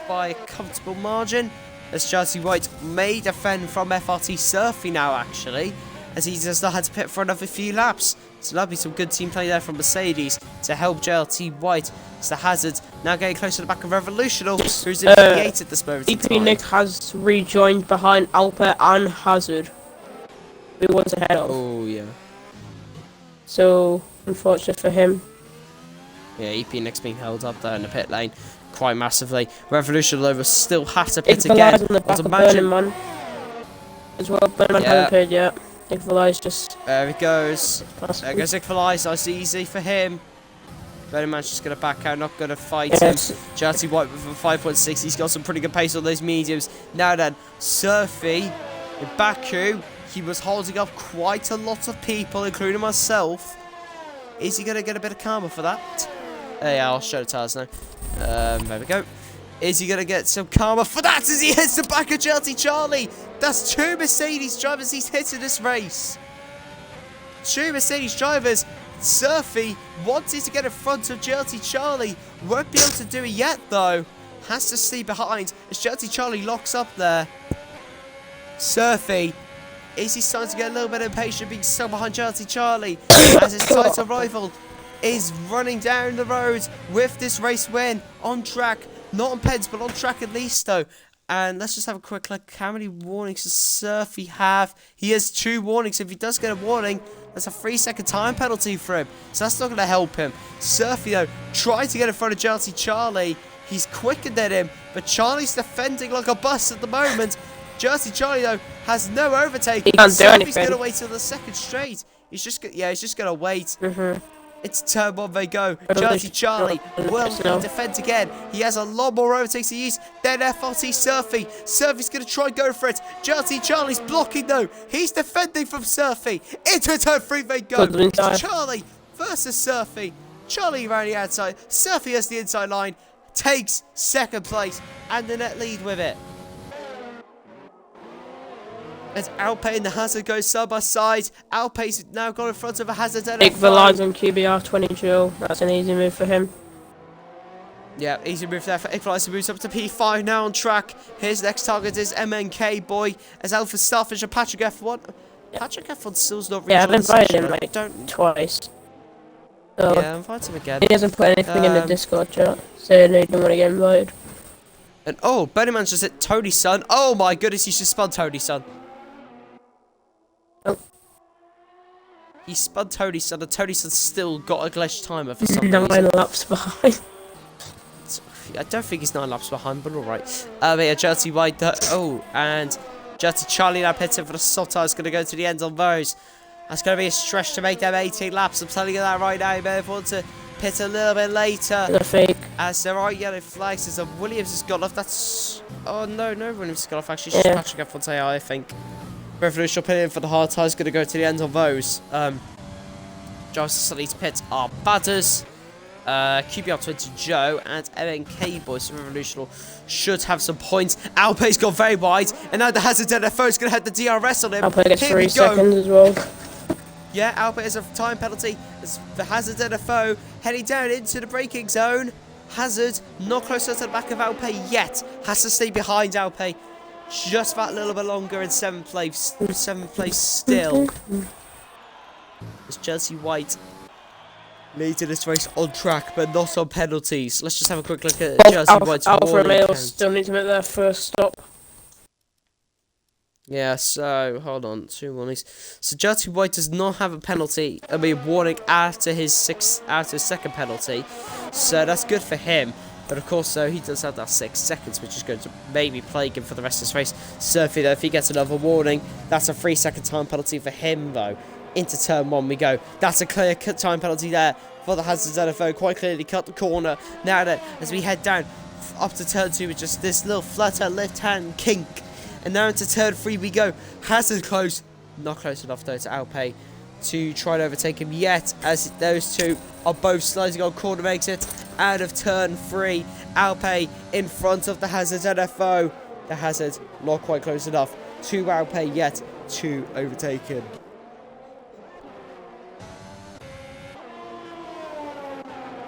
by a comfortable margin. As JLT White may defend from FRT Surfy now, actually, as he just had to pit for another few laps. So that'll be some good team play there from Mercedes to help JLT White. It's the Hazard now getting close to the back of Revolutional, who's in P8 at this moment. EP Nick has rejoined behind Alper and Hazard, who was ahead of. Oh yeah. So unfortunate for him. Yeah, EP Nick's being held up there in the pit lane quite massively. Revolution over still has to pit again. On the back of Burning Man as well. Burning Man hasn't pitted yet. Nick just... There he goes. There goes Nick Felice. That's easy for him. Benny Man's just going to back out, not going to fight Yes. him. Jelty White with a 5.6. He's got some pretty good pace on those mediums. Now then, Surfy in Baku. He was holding up quite a lot of people, including myself. Is he going to get a bit of karma for that? Yeah, I'll show the tires now. There we go. Is he going to get some karma for that as he hits the back of Jelty Charlie? That's 2 Mercedes drivers he's hit in this race. 2 Mercedes drivers. Surfy wanted to get in front of Jelty Charlie. Won't be able to do it yet, though. Has to stay behind as Jelty Charlie locks up there. Surfy. Is he starting to get a little bit impatient being stuck behind Jelty Charlie as his title rival is running down the road with this race win on track? Not on pens, but on track at least, though. And let's just have a quick look. How many warnings does Surfy have? He has 2 warnings. If he does get a warning, that's a 3-second time penalty for him. So that's not going to help him. Surfy, though, trying to get in front of Jelty Charlie. He's quicker than him, but Charlie's defending like a bus at the moment. Jelty Charlie, though, has no overtake. He can't do anything. Surfy's going to wait till the 2nd straight. He's just going to wait. It's turn 1, they go. Jelty Charlie will defend again. He has a lot more overtakes to use than FRT Surfy. Surfy's going to try and go for it. Jelty Charlie's blocking, though. He's defending from Surfy. Into turn 3, they go. It's Charlie versus Surfy. Charlie around the outside. Surfy has the inside line. Takes 2nd place and the net lead with it. As Alpay and the Hazard go side by side. Alpay's now got in front of a Hazard and Nick Villard on QBR 22. That's an easy move for him. Yeah, easy move there for Equalizer. Moves up to P5 now on track. His next target is MNK Boy as Alpha Starfish and Patrick F1. Yeah. Patrick F1 still's not reached. Yeah, I've invited him like don't... twice. So yeah, invite him again. he hasn't put anything in the Discord chat, so he didn't want to get invited. And oh, Bennyman's just hit Tony's son. Oh my goodness, he's just spun Tony's son. Oh. He spun Tony's son, and Tony's son still got a glitch timer for some 9 reason. laps behind. I don't think he's 9 laps behind, but alright. Yeah, Jelty White. Oh, and Jelty Charlie now pits in for the soft tires. Going to go to the end on those. That's going to be a stretch to make them 18 laps. I'm telling you that right now. You may have want to pit a little bit later. The fake. As there are yellow flags. As Williams has got off. That's... Oh, no, Williams has got off. Actually, it's just Patrick F1 I think. Revolution pit in for the hard tires. Going to go to the end on those. Drives to Sully's pit are Batters. QBR 20 Joe and MNK Boys Revolutional should have some points. Alpay's gone very wide, and now the Hazard NFO is going to have the DRS on him. Alpay gets 3 seconds as well. Yeah, Alpay has a time penalty as the Hazard NFO heading down into the braking zone. Hazard not closer to the back of Alpay yet. Has to stay behind Alpay just that little bit longer in 7th place. 7th place still. It's Jelty White leading this race on track, but not on penalties. Let's just have a quick look at Jelty White's Alfa warning Romeo count. still need to make their first stop. Yeah, so hold on, 2 warnings. So Jelty White does not have a penalty. I mean, warning after his 2nd penalty. So that's good for him. But of course, though, he does have that 6 seconds, which is going to maybe plague him for the rest of this race. Surfy, though, if he gets another warning, that's a 3-second time penalty for him, though. Into turn 1 we go. That's a clear time penalty there for the Hazards NFO. Quite clearly cut the corner. Now then, as we head down up to turn 2 with just this little flutter left hand kink. And now into turn 3 we go. Hazard close. Not close enough though to Alpay to try and overtake him yet, as those two are both sliding on corner exit out of turn 3. Alpay in front of the Hazard NFO. The Hazard not quite close enough to Alpay yet to overtake him.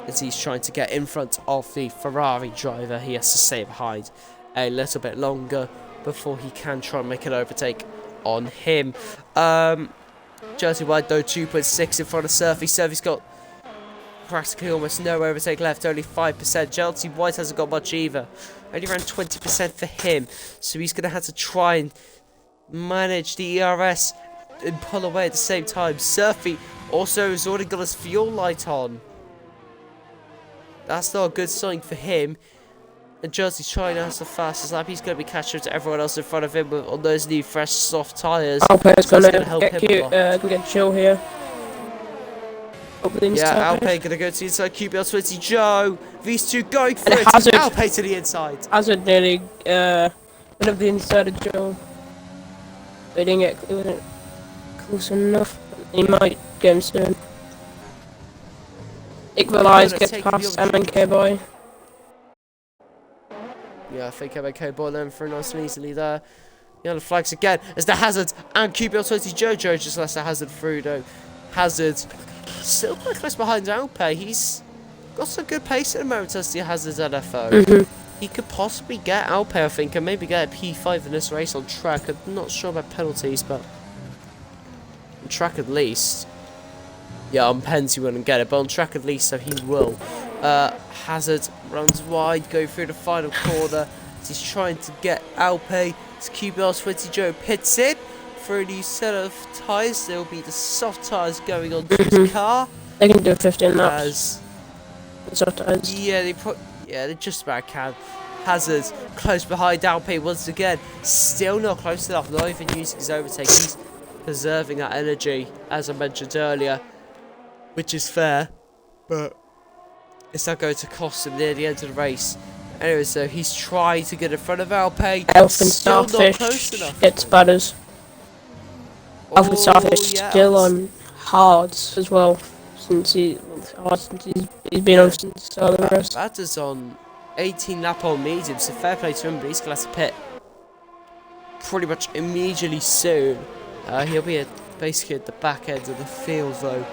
As he's trying to get in front of the Ferrari driver, he has to stay behind a little bit longer before he can try and make an overtake on him. Jelty White though 2.6 in front of Surfy. Surfy's got practically almost no overtake left, only 5%. Jelty White hasn't got much either, only around 20% for him. So he's going to have to try and manage the ERS and pull away at the same time. Surfy also has already got his fuel light on. That's not a good sign for him. And Jelty's trying to have the fastest lap. He's going to be catching up to everyone else in front of him on those new fresh soft tyres. Alpay's So going it's to get chill here. Hopefully Yeah, inside. Alpay gonna go to the inside. QBL 20 Joe. These two going for And it. Hazard. Alpay to the inside. Hazard nearly went up the inside of Joe. They didn't get it wasn't close enough. He might get him soon. Equalise, get past MNK boy. Yeah, I think MNK ball them through nice and easily there. Yellow flags again as the Hazard and QBL 20 Jojo just lets the Hazard through though. Hazard still quite close behind Alpay. He's got some good pace at the moment as the Hazard's LFO. He could possibly get Alpay, I think, and maybe get a P5 in this race on track. I'm not sure about penalties, but on track at least. Yeah, on pens he wouldn't get it, but on track at least, so he will. Hazard runs wide, go through the final corner. He's trying to get Alpay. It's QBR 20 Joe pits in for a new set of tyres. There will be the soft tyres going on to his car. They can do 15 laps. Soft tyres. Yeah, they just about can. Hazard close behind Alpay once again. Still not close enough. Not even using his overtake. He's preserving that energy, as I mentioned earlier, which is fair, but it's not going to cost him near the end of the race. Anyway, so he's trying to get in front of Alpay. Elf and Starfish gets butters. Elf and Starfish still on hards as well, since he's been on since the start of the race. Batter's on 18 lap on medium, so fair play to him, but he's going to have to pit pretty much immediately soon. He'll be basically at the back end of the field though,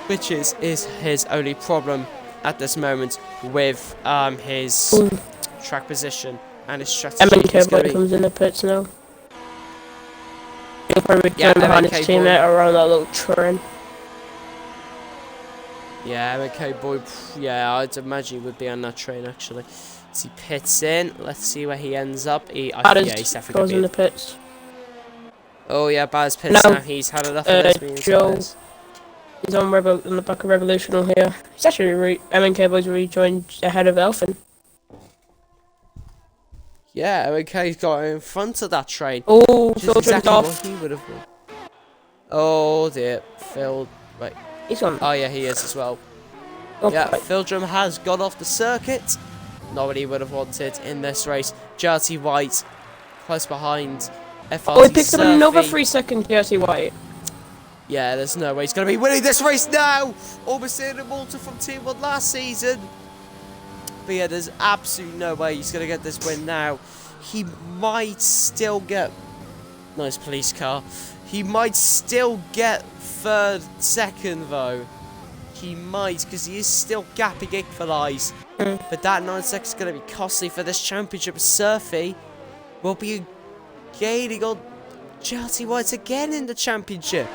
which is his only problem at this moment with his track position and his strategy. MNK boy comes in the pits now. He'll probably turn behind his teammate around that little turn. Yeah, MNK boy, yeah, I'd imagine he would be on that train actually. As he pits in, let's see where he ends up. He's definitely goes in the pits. Oh yeah, Baz pits now. He's had enough of this. Joe. He's on the back of Revolutional here. He's actually MNK boys rejoined ahead of Elfin. Yeah, MNK's got in front of that train. Oh, Phil jumped off. He would have won. Oh dear, Phil. Wait. He's on. Oh yeah, he is as well. Okay. Yeah, Phildrum has gone off the circuit. Not what he would have wanted in this race. Jerty White close behind. FRT Oh, he picked up another 3 second Jerty White. Yeah, there's no way he's going to be winning this race now. Almost in a Malta from Team 1 last season. But yeah, there's absolutely no way he's going to get this win now. He might still get... Nice police car. He might still get third, second though. He might, because he is still gapping Equalise. But that 9 seconds is going to be costly for this championship. Surfy will be gaining on Jerty White again in the championship.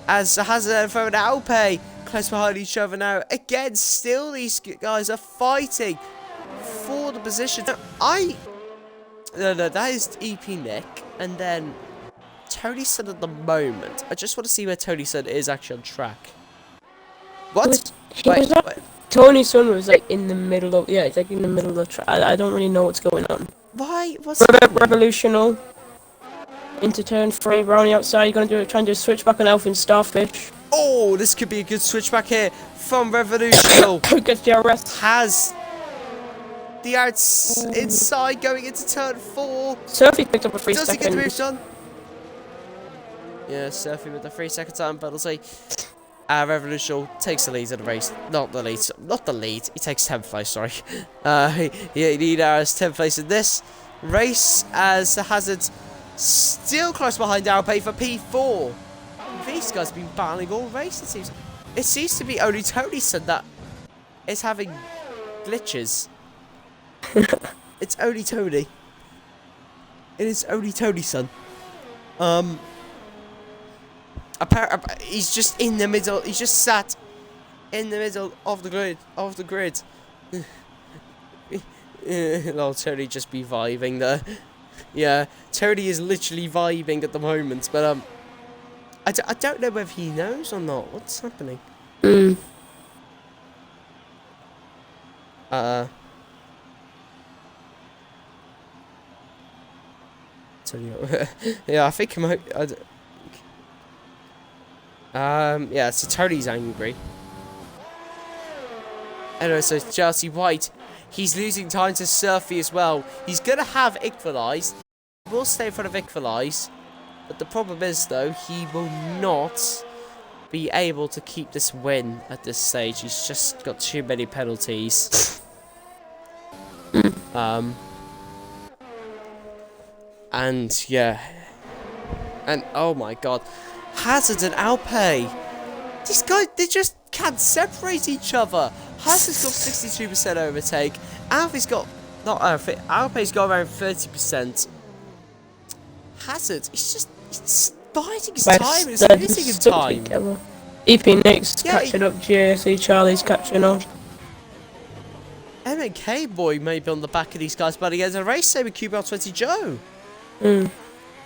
As Hazard and Phone Alpay close behind each other now. Again, still these guys are fighting for the position. No, that is EP Nick. And then Tony Sun at the moment. I just want to see where Tony Sun is actually on track. What? Wait. Tony Sun was like in the middle of... Yeah, it's like in the middle of the track. I don't really know what's going on. Why? What's happening? Revolutional. Into turn 3, Brownie outside. You're gonna try and do a switchback on Elf and Starfish. Oh, this could be a good switchback here from Revolutional. Gets the arrest. Has the inside going into turn 4. Surfy picked up a 3 Does second. he get the move done? Yeah, Surfy with the 3 second time penalty. Revolutional takes the lead in the race. Not the lead. He takes 10th place, sorry. He now has 10th place in this race as the Hazard's still close behind Alpay for P4. These guys have been battling all race, it seems. It seems to be only Tony Sun that is having glitches. It's only Tony. It is only Tony Sun. He's just in the middle. He's just sat in the middle of the grid. Oh, Tony just be vibing there. Yeah, Tony is literally vibing at the moment, but I don't know whether he knows or not. What's happening? Tony, yeah, I think he might. Yeah, so Tony's angry. Anyway, so Chelsea White, he's losing time to Surfy as well. He's going to have equalised. He will stay in front of equalise. But the problem is, though, he will not be able to keep this win at this stage. He's just got too many penalties. And, yeah. And, oh my god. Hazard and Alpay. These guys, they just can't separate each other. Hazard's got 62% overtake. Alpay's got, not Alpay's got around 30%. Hazard, he's biding his time and he's losing his time. EP Nick's catching up, JC Charlie's catching up. MNK boy may be on the back of these guys by the end of the race, same with QBL20 Joe.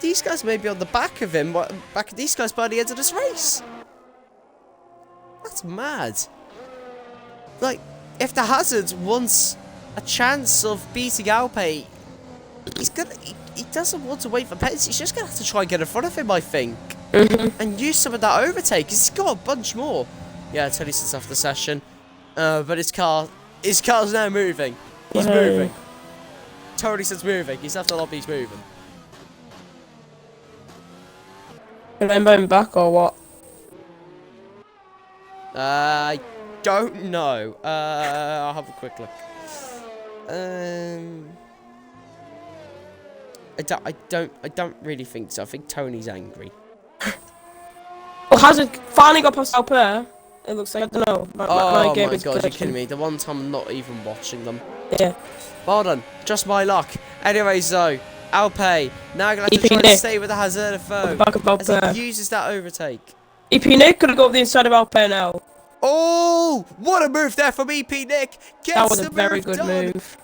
These guys may be on the back of him, back of these guys by the end of this race. That's mad. Like, if the Hazard wants a chance of beating Alpay, he doesn't want to wait for penalties. He's just gonna have to try and get in front of him, I think, and use some of that overtake. Cause he's got a bunch more. Yeah, Tony sits off the session, but his car's now moving. He's moving. Tony says moving. He's left the lobby. He's moving. Can I invite him back or what? I don't know. I'll have a quick look. I don't really think so. I think Tony's angry. Oh, Hazard finally got past Alper. It looks like, I don't know. My game is god, you're kidding me. The one time I'm not even watching them. Yeah. Well done. Just my luck. Anyways, though, Alpay now gonna have to try and stay with the Hazard phone as he uses that overtake. EP Nick could have got up the inside of Alper now. Oh, what a move there from EP Nick. That was a very good move.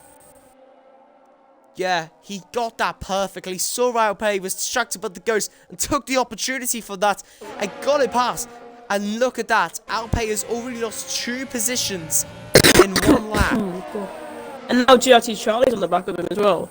Yeah, he got that perfectly. Saw Alpay was distracted by the ghost and took the opportunity for that and got it past. And look at that. Alpay has already lost 2 positions in 1 lap. And now GRT Charlie's on the back of him as well.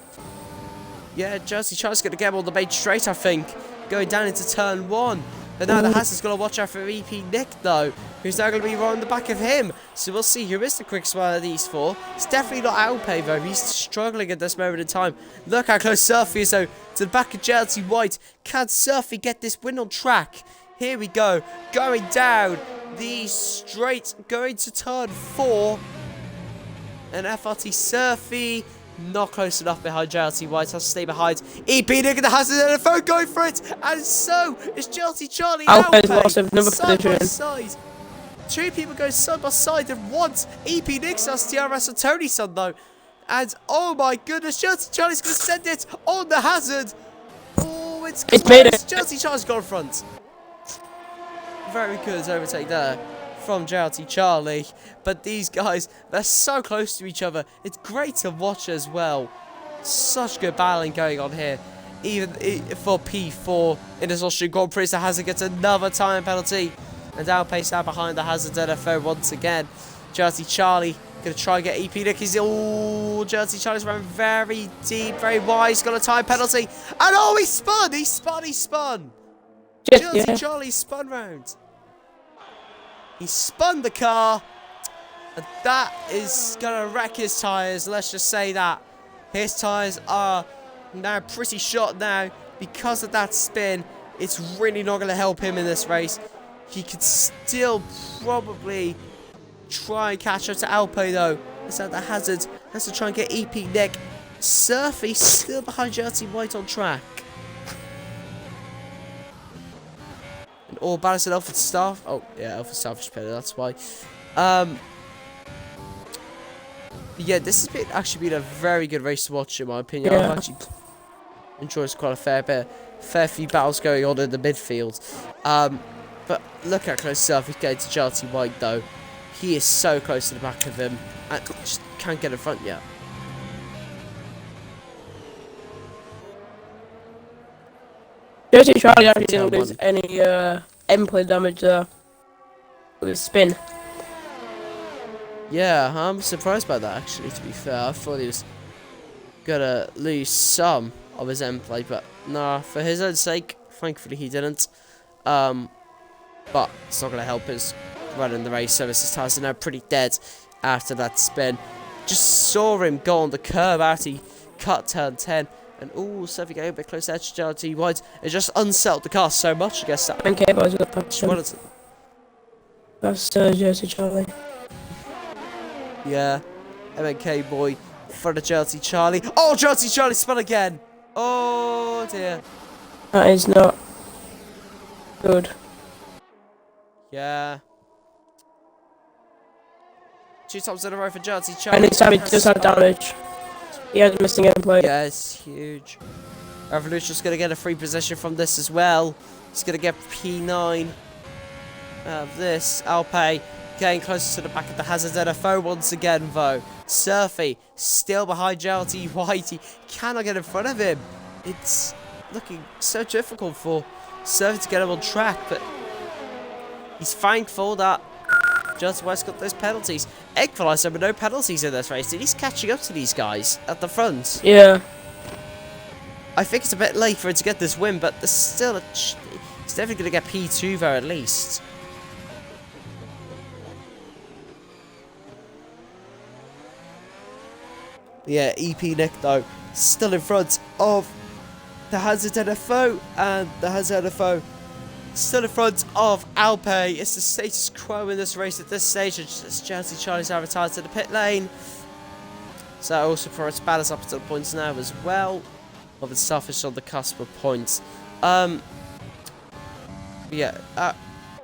Yeah, Jersey Charlie's going to get him on the main straight, I think. Going down into turn 1. But now the Hazard's got to watch out for EP Nick, though, who's now going to be right on the back of him. So we'll see who is the quickest one of these 4. It's definitely not Alpay, though. He's struggling at this moment in time. Look how close Surfy is, though, to the back of Jersey White. Can Surfy get this win on track? Here we go. Going down the straight, going to turn 4. And FRT Surfy not close enough behind JLT White. Has to stay behind. EP Nick and the Hazard and the phone going for it. And so is JLT Charlie. Alpay's lost another side by position. side. 2 people going side by side at once. EP Nick has TRS and Tony Son though. And oh my goodness, JLT Charlie's going to send it on the Hazard. Oh, it's close. Made it. JLT Charlie's got in front. Very good overtake there from JLT Charlie, but these guys, they're so close to each other. It's great to watch as well. Such good battling going on here. Even for P4 in this Austrian Grand Prix, the Hazard gets another time penalty. And Alpay now behind the Hazard NFO once again. JLT Charlie going to try and get EP Nick. Oh, JLT Charlie's running very deep, very wide. He's got a time penalty. And oh, he spun! He spun! JLT Charlie spun round. He spun the car, and that is going to wreck his tyres. Let's just say that. His tyres are now pretty shot now because of that spin. It's really not going to help him in this race. He could still probably try and catch up to Alpay, though. It's at the Hazard. Has to try and get EP Nick. Surfy still behind JLT White on track. Or balancing Alpha Staff. Oh, yeah, Alpha Staff is better, that's why. Yeah, this has actually been a very good race to watch, in my opinion. Yeah. I've actually enjoyed quite a fair few battles going on in the midfield. But look how close Surf is getting to JLT White, though. He is so close to the back of him, and just can't get in front yet. JLT Charlie actually didn't lose any M-play damage there with his spin. Yeah, I'm surprised by that, actually, to be fair. I thought he was gonna lose some of his M play, but nah, for his own sake, thankfully he didn't. but it's not going to help us running the race. Services tires are now pretty dead after that spin. Just saw him go on the curb out. He cut turn 10. And Surfy getting a bit close to edge. JLT White. It just unsettled the car so much, I guess. That MK boys got punched. That's Jersey Charlie. Yeah. MNK boy for the JLT Charlie. Oh, JLT Charlie spun again. Oh dear. That is not good. Yeah. 2 times in a row for JLT Charlie. And this time he does have damage. He has missing gameplay. Yeah, it's huge. Revolution's going to get a free position from this as well. He's going to get P9 of this. Alpay getting closer to the back of the Hazard NFO once again, though. Surfy still behind JLT White. He cannot get in front of him. It's looking so difficult for Surfy to get him on track, but he's thankful that JLT White's got those penalties. Equaliser with no penalties in this race. He's catching up to these guys at the front. Yeah. I think it's a bit late for him to get this win, but there's still a... He's definitely going to get P2 there at least. Yeah, EP Nick though, still in front of the Hazard NFO, and the Hazard NFO still in front of Alpay. It's the status quo in this race at this stage. It's JLT Charlie's now retired to the pit lane. So that also for its balance up to the points now as well. Of its selfish on the cusp of points. Fair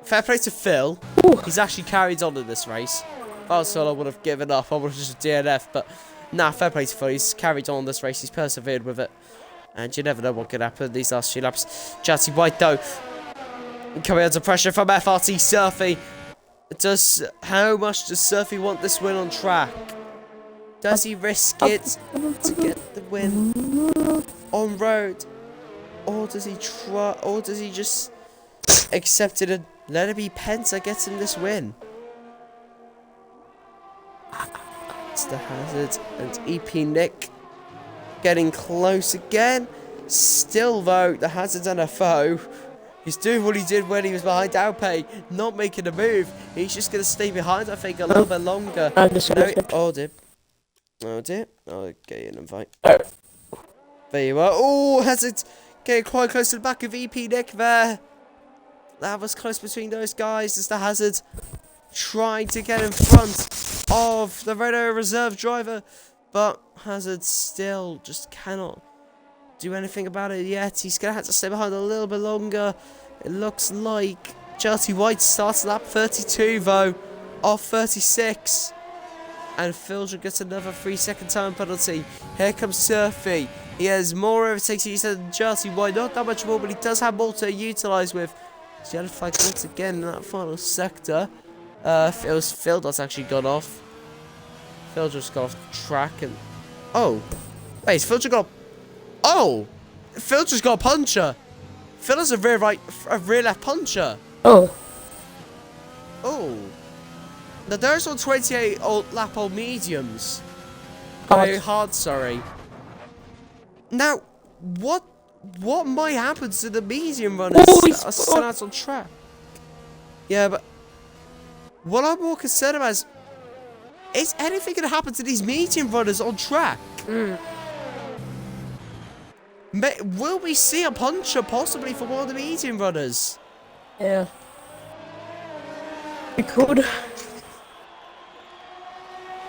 play to Phil. Ooh. He's actually carried on in this race. If I was Phil, I would have given up. I would have just DNF. But nah, fair play to Phil. He's carried on this race. He's persevered with it. And you never know what could happen these last few laps. JLT White though, coming under pressure from FRT Surfy. How much does Surfy want this win on track? Does he risk it to get the win on road? Or does he try, or does he just accept it and let it be Penta gets him this win? It's the Hazard and EP Nick getting close again. Still though, the Hazard NFO, he's doing what he did when he was behind Alpay, not making a move. He's just going to stay behind, I think, a little bit longer. Oh dear. I'll get you an invite. There you are. Oh, Hazard getting quite close to the back of EP Nick there. That was close between those guys as the Hazard trying to get in front of the Renault reserve driver. But Hazard still just cannot do anything about it yet. He's going to have to stay behind a little bit longer. It looks like JLT White starts lap 32 though, off 36. And Filger gets another 3-second time penalty. Here comes Surfy. He has more overtakes than JLT White. Not that much more, but he does have more to utilise with. Yellow flag once again in that final sector. Phil that's actually gone off. Phil just got off the track and... Oh! Wait, Phil just got... Oh! Phil just got a puncher! Phil is a rear left puncher! Oh. Oh! Now there's on 28 lap old mediums. Hard, sorry. Now, what might happen to the medium runners that are still out on track? Yeah, but what I'm more concerned about is anything going to happen to these medium runners on track? Will we see a puncher possibly for one of the medium runners? Yeah. We could.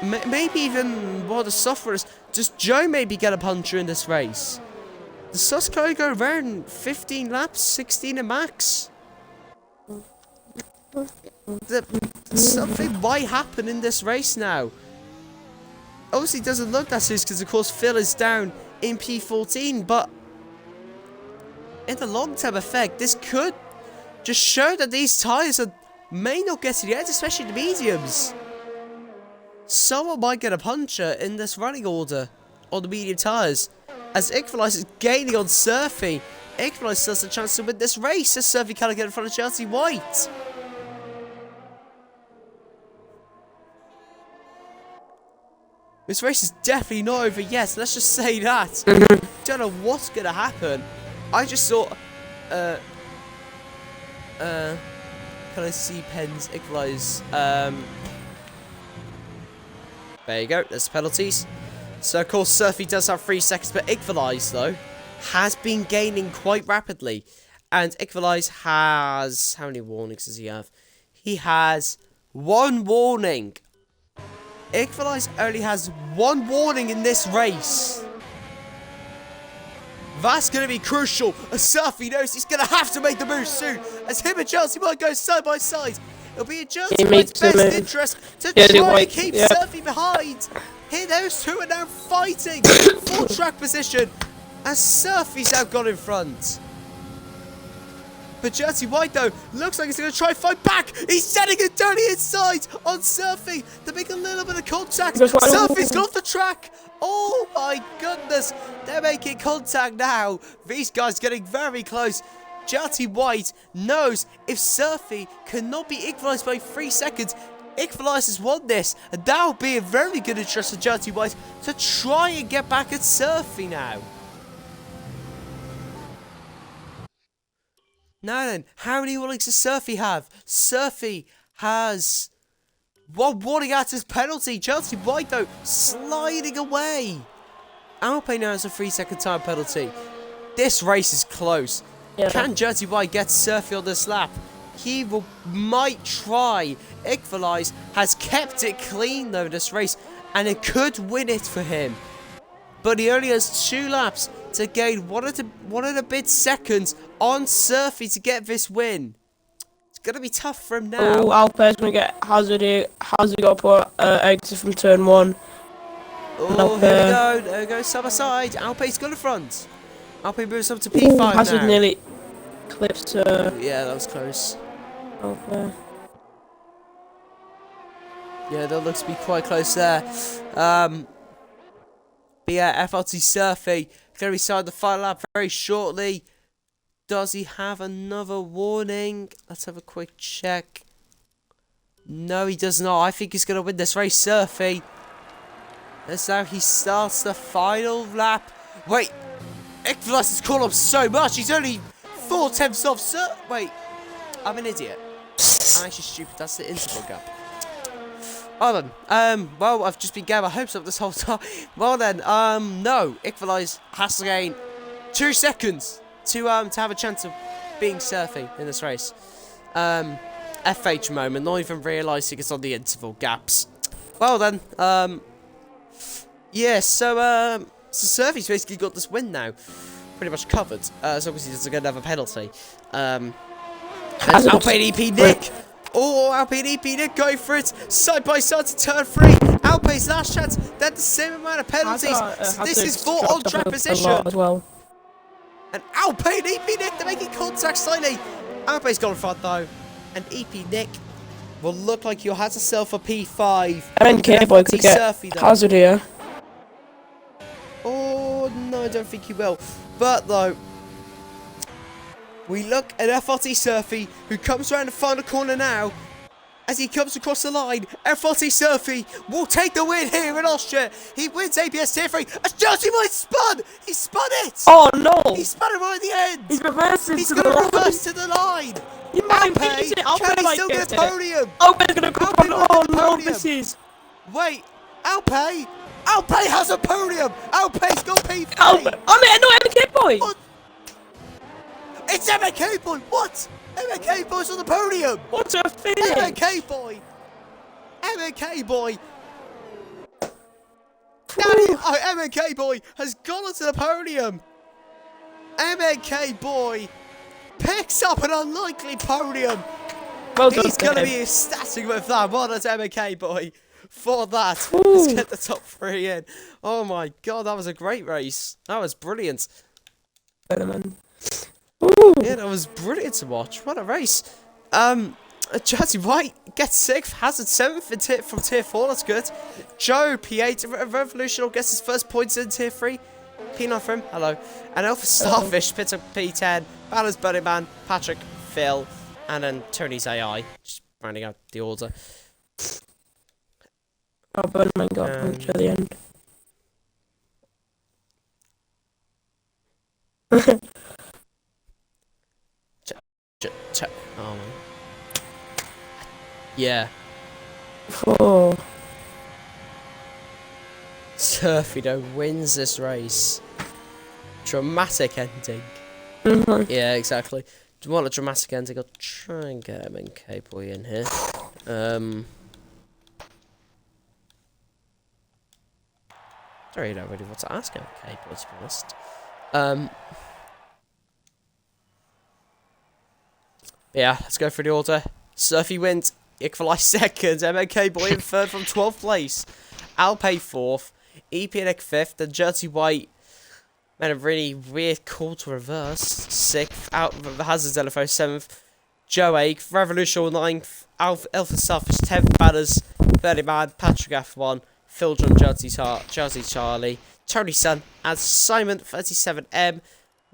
Maybe even one of the sufferers. Does Joe maybe get a puncher in this race? Does Susco go around 15 laps, 16 at max? Something might happen in this race now. Obviously it doesn't look that serious because of course Phil is down in P14, but in the long-term effect this could just show that these tyres may not get to the end, especially the mediums. Someone might get a puncher in this running order on the medium tyres. As Equalizer is gaining on Surfy, Equalizer still has a chance to win this race as Surfy cannot get in front of JLT White. This race is definitely not over yet, let's just say that. Don't know what's going to happen. I just saw penalty pens equalise. There you go, there's the penalties. So, of course, Surfy does have 3 seconds, but Equalise, though, has been gaining quite rapidly. And Equalise has... How many warnings does he have? He has 1 warning. Equalise only has 1 warning in this race. That's going to be crucial. As Surfy knows he's going to have to make the move soon. As him and Chelsea might go side by side. It'll be in Chelsea White's best interest to try and keep Surfy behind. Here, those two are now fighting for track position. As Surfy's now got in front. But Jersey White, though, looks like he's going to try and fight back. He's setting it dirty inside on Surfy to make a little bit of contact. Surfy's got the track. Oh my goodness. They're making contact now. These guys getting very close. Jersey White knows if Surfy cannot be equalised by 3 seconds, Equalise has won this. And that will be a very good interest for Jersey White to try and get back at Surfy now. Now then, how many warnings does Surfy have? Surfy has 1 warning at his penalty. Jersey White, though, sliding away. Alpine now has a 3-second time penalty. This race is close. Yeah. Can Jersey White get Surfy on this lap? He might try. Equalise has kept it clean, though, this race. And it could win it for him. But he only has 2 laps to gain one and a bit seconds on Surfy to get this win. It's going to be tough for him now. Oh, Alpe's going to get Hazard here. Hazard got put exit from turn 1. Oh, here we go. There we go, side by side. Alpe's got in front. Alpe moves up to P5 now. Hazard nearly clipped. Yeah, that was close. Alpe. Yeah, that looks to be quite close there. But yeah, FLT Surfy going to be starting the final lap very shortly. Does he have another warning? Let's have a quick check. No, he does not. I think he's going to win this race, Surfy. That's how he starts the final lap. Wait, Equalise has caught up so much. He's only 4 tenths off. Wait, I'm an idiot. I'm actually stupid. That's the interval gap. Hold on. Well, I've just been getting my hopes up this whole time. Well then, no. Equalise has to gain 2 seconds to have a chance of being Surfy in this race. FH moment, not even realising it's on the interval gaps. Well then, yeah, so Surfy's basically got this win now. Pretty much covered. So obviously he doesn't get another penalty. And Alpine EP Nick. Oh, Alpine EP Nick going for it. Side by side to turn 3. Alpine's last chance. Then the same amount of penalties. So this is for on track position. As well. And Alpine EP Nick, they're making contact slightly. Alpine's got in front though. And EP Nick will look like he'll have himself a P5. And K-Boy could get Hazard here. Oh, no, I don't think he will. But though, we look at FRT Surfy, who comes around the final corner now. As he comes across the line, FRT Surfy will take the win here in Austria. He wins ABS Tier 3. As Jersey White spun! He spun it! Oh no! He spun it right at the end! He's reversing He's going to reverse to the line! He might beat it! Can he still get a podium? Alpe's going to come on! Oh no, misses! Wait, Alpe? Alpe has a podium! Alpe's got P3! Alpe! Oh no, MK Boy! What? It's MK Boy! What? MK Boy's on the podium! What a finish! MK Boy! MK Boy! MK Boy has gone onto the podium! MK Boy picks up an unlikely podium! Well He's going to be ecstatic with that. Well done to MK Boy for that. Ooh. Let's get the top 3 in. Oh my god, that was a great race. That was brilliant. Yeah, that was brilliant to watch. What a race. Jersey White gets 6th, Hazard 7th from Tier 4, that's good. Joe, P8, Revolutional gets his first points in Tier 3. P9 for him, hello. And Alpha Starfish picks up P10, Ballas, Burning Man, Patrick, Phil, and then Tony's AI. Just rounding out the order. Oh, Burning Man got points at the end. Oh man. Yeah. Oh. Surfy though wins this race. Dramatic ending. Mhm. Yeah, exactly. Do you want a dramatic ending? I'll try and get MNK boy in here. I really don't really want to ask MNK boy, to be honest. Yeah, let's go through the order. Surfy wins. Equalise second. MNK boy in third from 12th place. Alpay fourth. EP 5th. And Jersey White made a really weird call to reverse. 6th. Out Hazard Zelifo 7th. Joe 8th. Revolution 9th. Alpha Selfish 10th. Banners 30 man. Patrick F1. Phil John Jersey Charlie. Tony Sun and Simon 37M.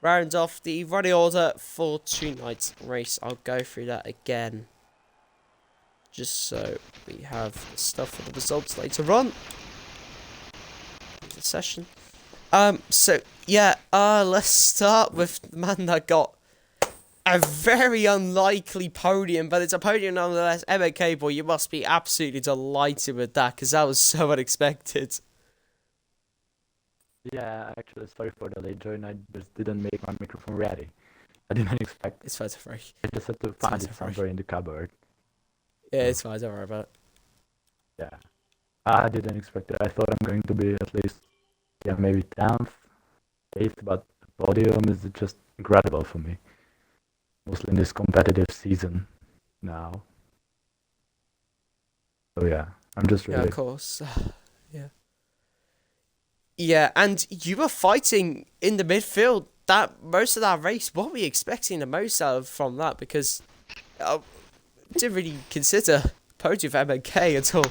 Round off the running order for tonight's race. I'll go through that again, just so we have the stuff for the results later on in the session. So yeah, let's start with the man that got a very unlikely podium, but it's a podium nonetheless. MK boy, you must be absolutely delighted with that, because that was so unexpected. Yeah, actually, sorry for the late join. I just didn't make my microphone ready. I didn't expect. It's fine, don't worry. I just had to find it somewhere in the cupboard. Yeah, it's fine, don't worry about it. Yeah, I didn't expect it. I thought I'm going to be at least, yeah, maybe 10th, 8th, but the podium is just incredible for me. Mostly in this competitive season now. So yeah, I'm just really. Yeah, of course. Yeah. Yeah, and you were fighting in the midfield that most of that race. What were you expecting the most out of from that? Because I didn't really consider podium for MNK until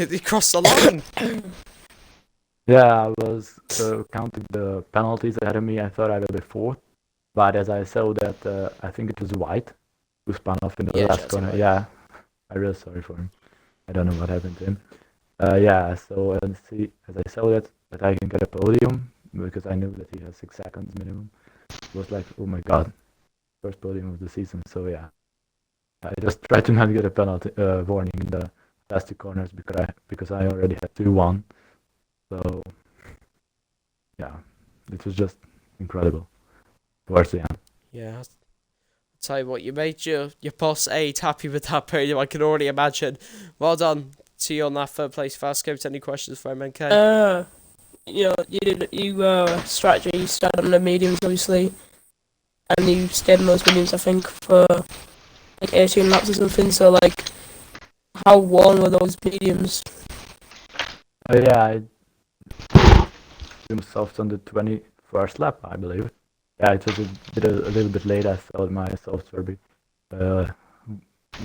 they crossed the line. Yeah, I was counting the penalties ahead of me. I thought I will be fourth, but as I saw that, I think it was White who spun off in the Yeah, last Chelsea corner. White. Yeah, I'm really sorry for him. I don't know what happened to him. Yeah, so as I saw that I can get a podium because I knew that he has 6 seconds minimum. It was like, oh my god, first podium of the season. So yeah, I just tried to not get a penalty warning in the last 2 corners because I already had 2-1. So yeah, it was just incredible towards the end. Yeah, I'll tell you what, you made your boss 8 happy with that podium. I can already imagine. Well done to you on that third place fast scope. Any questions for MNK? You know, strategy, you started on the mediums, obviously, and you stayed on those mediums, I think, for like 18 laps or something, so, like, how worn were those mediums? Yeah, I threw soft on the 21st lap, I believe. Yeah, it was a little bit late. I thought my softs were a bit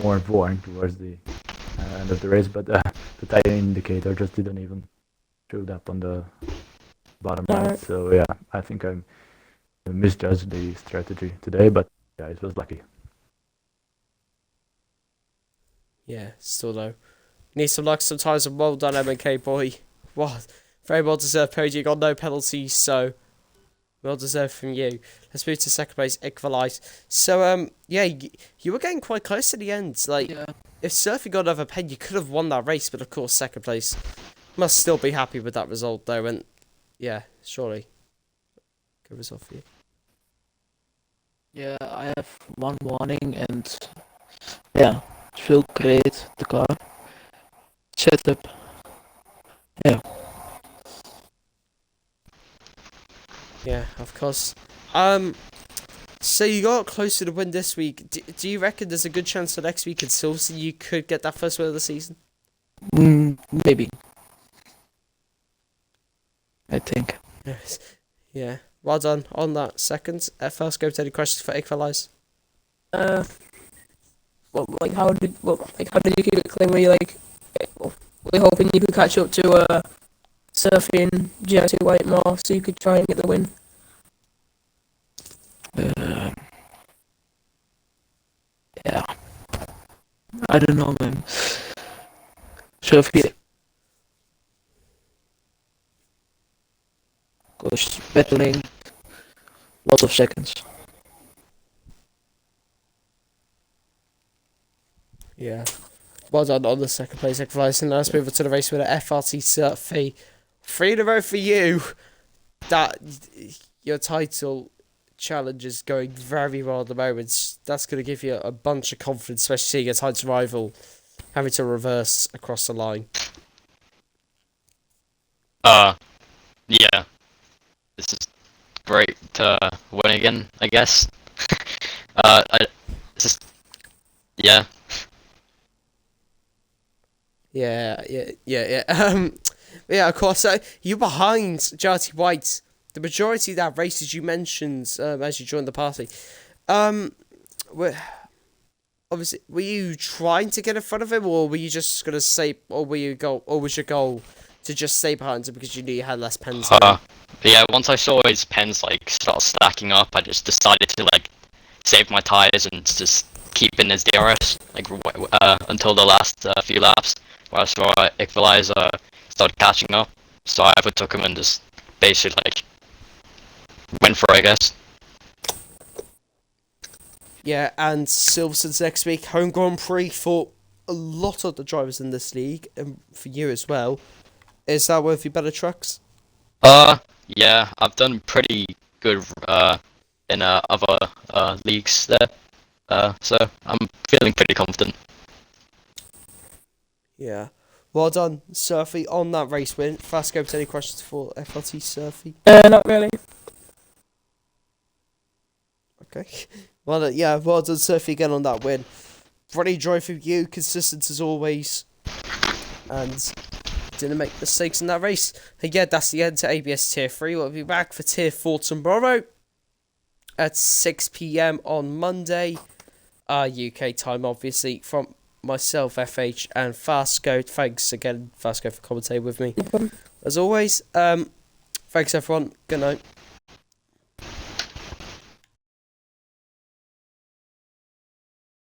more worn towards the end of the race, but the tire indicator just didn't even show up on the bottom right. So yeah, I think I misjudged the strategy today, but yeah, it was lucky. Yeah, still though. Need some luck sometimes, and well done, MNK boy. What? Very well deserved podium. Got no penalties, so well deserved from you. Let's move to second place, Equalise. So yeah, you were getting quite close to the end. Like, Yeah. if Surfy got another pen, you could have won that race. But of course, second place. Must still be happy with that result though, and yeah, surely good result for you. Yeah, I have one warning and yeah, it felt great, the car. Setup. Yeah. Yeah, of course. So you got close to the win this week. Do you reckon there's a good chance for next week in Silverstone you could get that first win of the season? Maybe. I think. Yes. Yeah. Well done on that second. First, go to any questions for Equalise. How did you keep it clean? Were you like, were you hoping you could catch up to Surfy and Jersey White more so you could try and get the win? Yeah. I don't know, man. Sophie goes battling lots of seconds. Yeah. Well done on the second place equaliser. Now let's move on to the race winner, FRT Surfy. 3 in a row for you. That your title challenge is going very well at the moment. That's going to give you a bunch of confidence, especially seeing a title rival having to reverse across the line. Yeah. This is great to win again, I guess. It's just, yeah. Yeah. Yeah, of course. You're behind Jarty White. The majority of that race, as you mentioned, as you joined the party. Obviously, were you trying to get in front of him, or were you just gonna stay, or was your goal to just stay behind him because you knew you had less pens? Yeah, once I saw his pens like start stacking up, I just decided to like save my tires and just keep in his DRS like until the last few laps, where I saw Equalizer started catching up. So I overtook him and just basically like went for it, I guess. Yeah, and Silverstone's next week, home Grand Prix for a lot of the drivers in this league, and for you as well. Is that worth your better trucks? Yeah, I've done pretty good in other leagues there. So I'm feeling pretty confident. Yeah. Well done, Surfy, on that race win. Fast go to any questions for FLT Surfy? Not really. Okay. Well, yeah, well done, Surfy, again on that win. Brilliant drive for you, consistent as always. And didn't make mistakes in that race. And yeah, that's the end to ABS Tier 3. We'll be back for Tier 4 tomorrow at 6 PM on Monday. UK time, obviously, from myself, FH, and Fastgo. Thanks again, Fastgo, for commentating with me. As always, thanks everyone. Good night.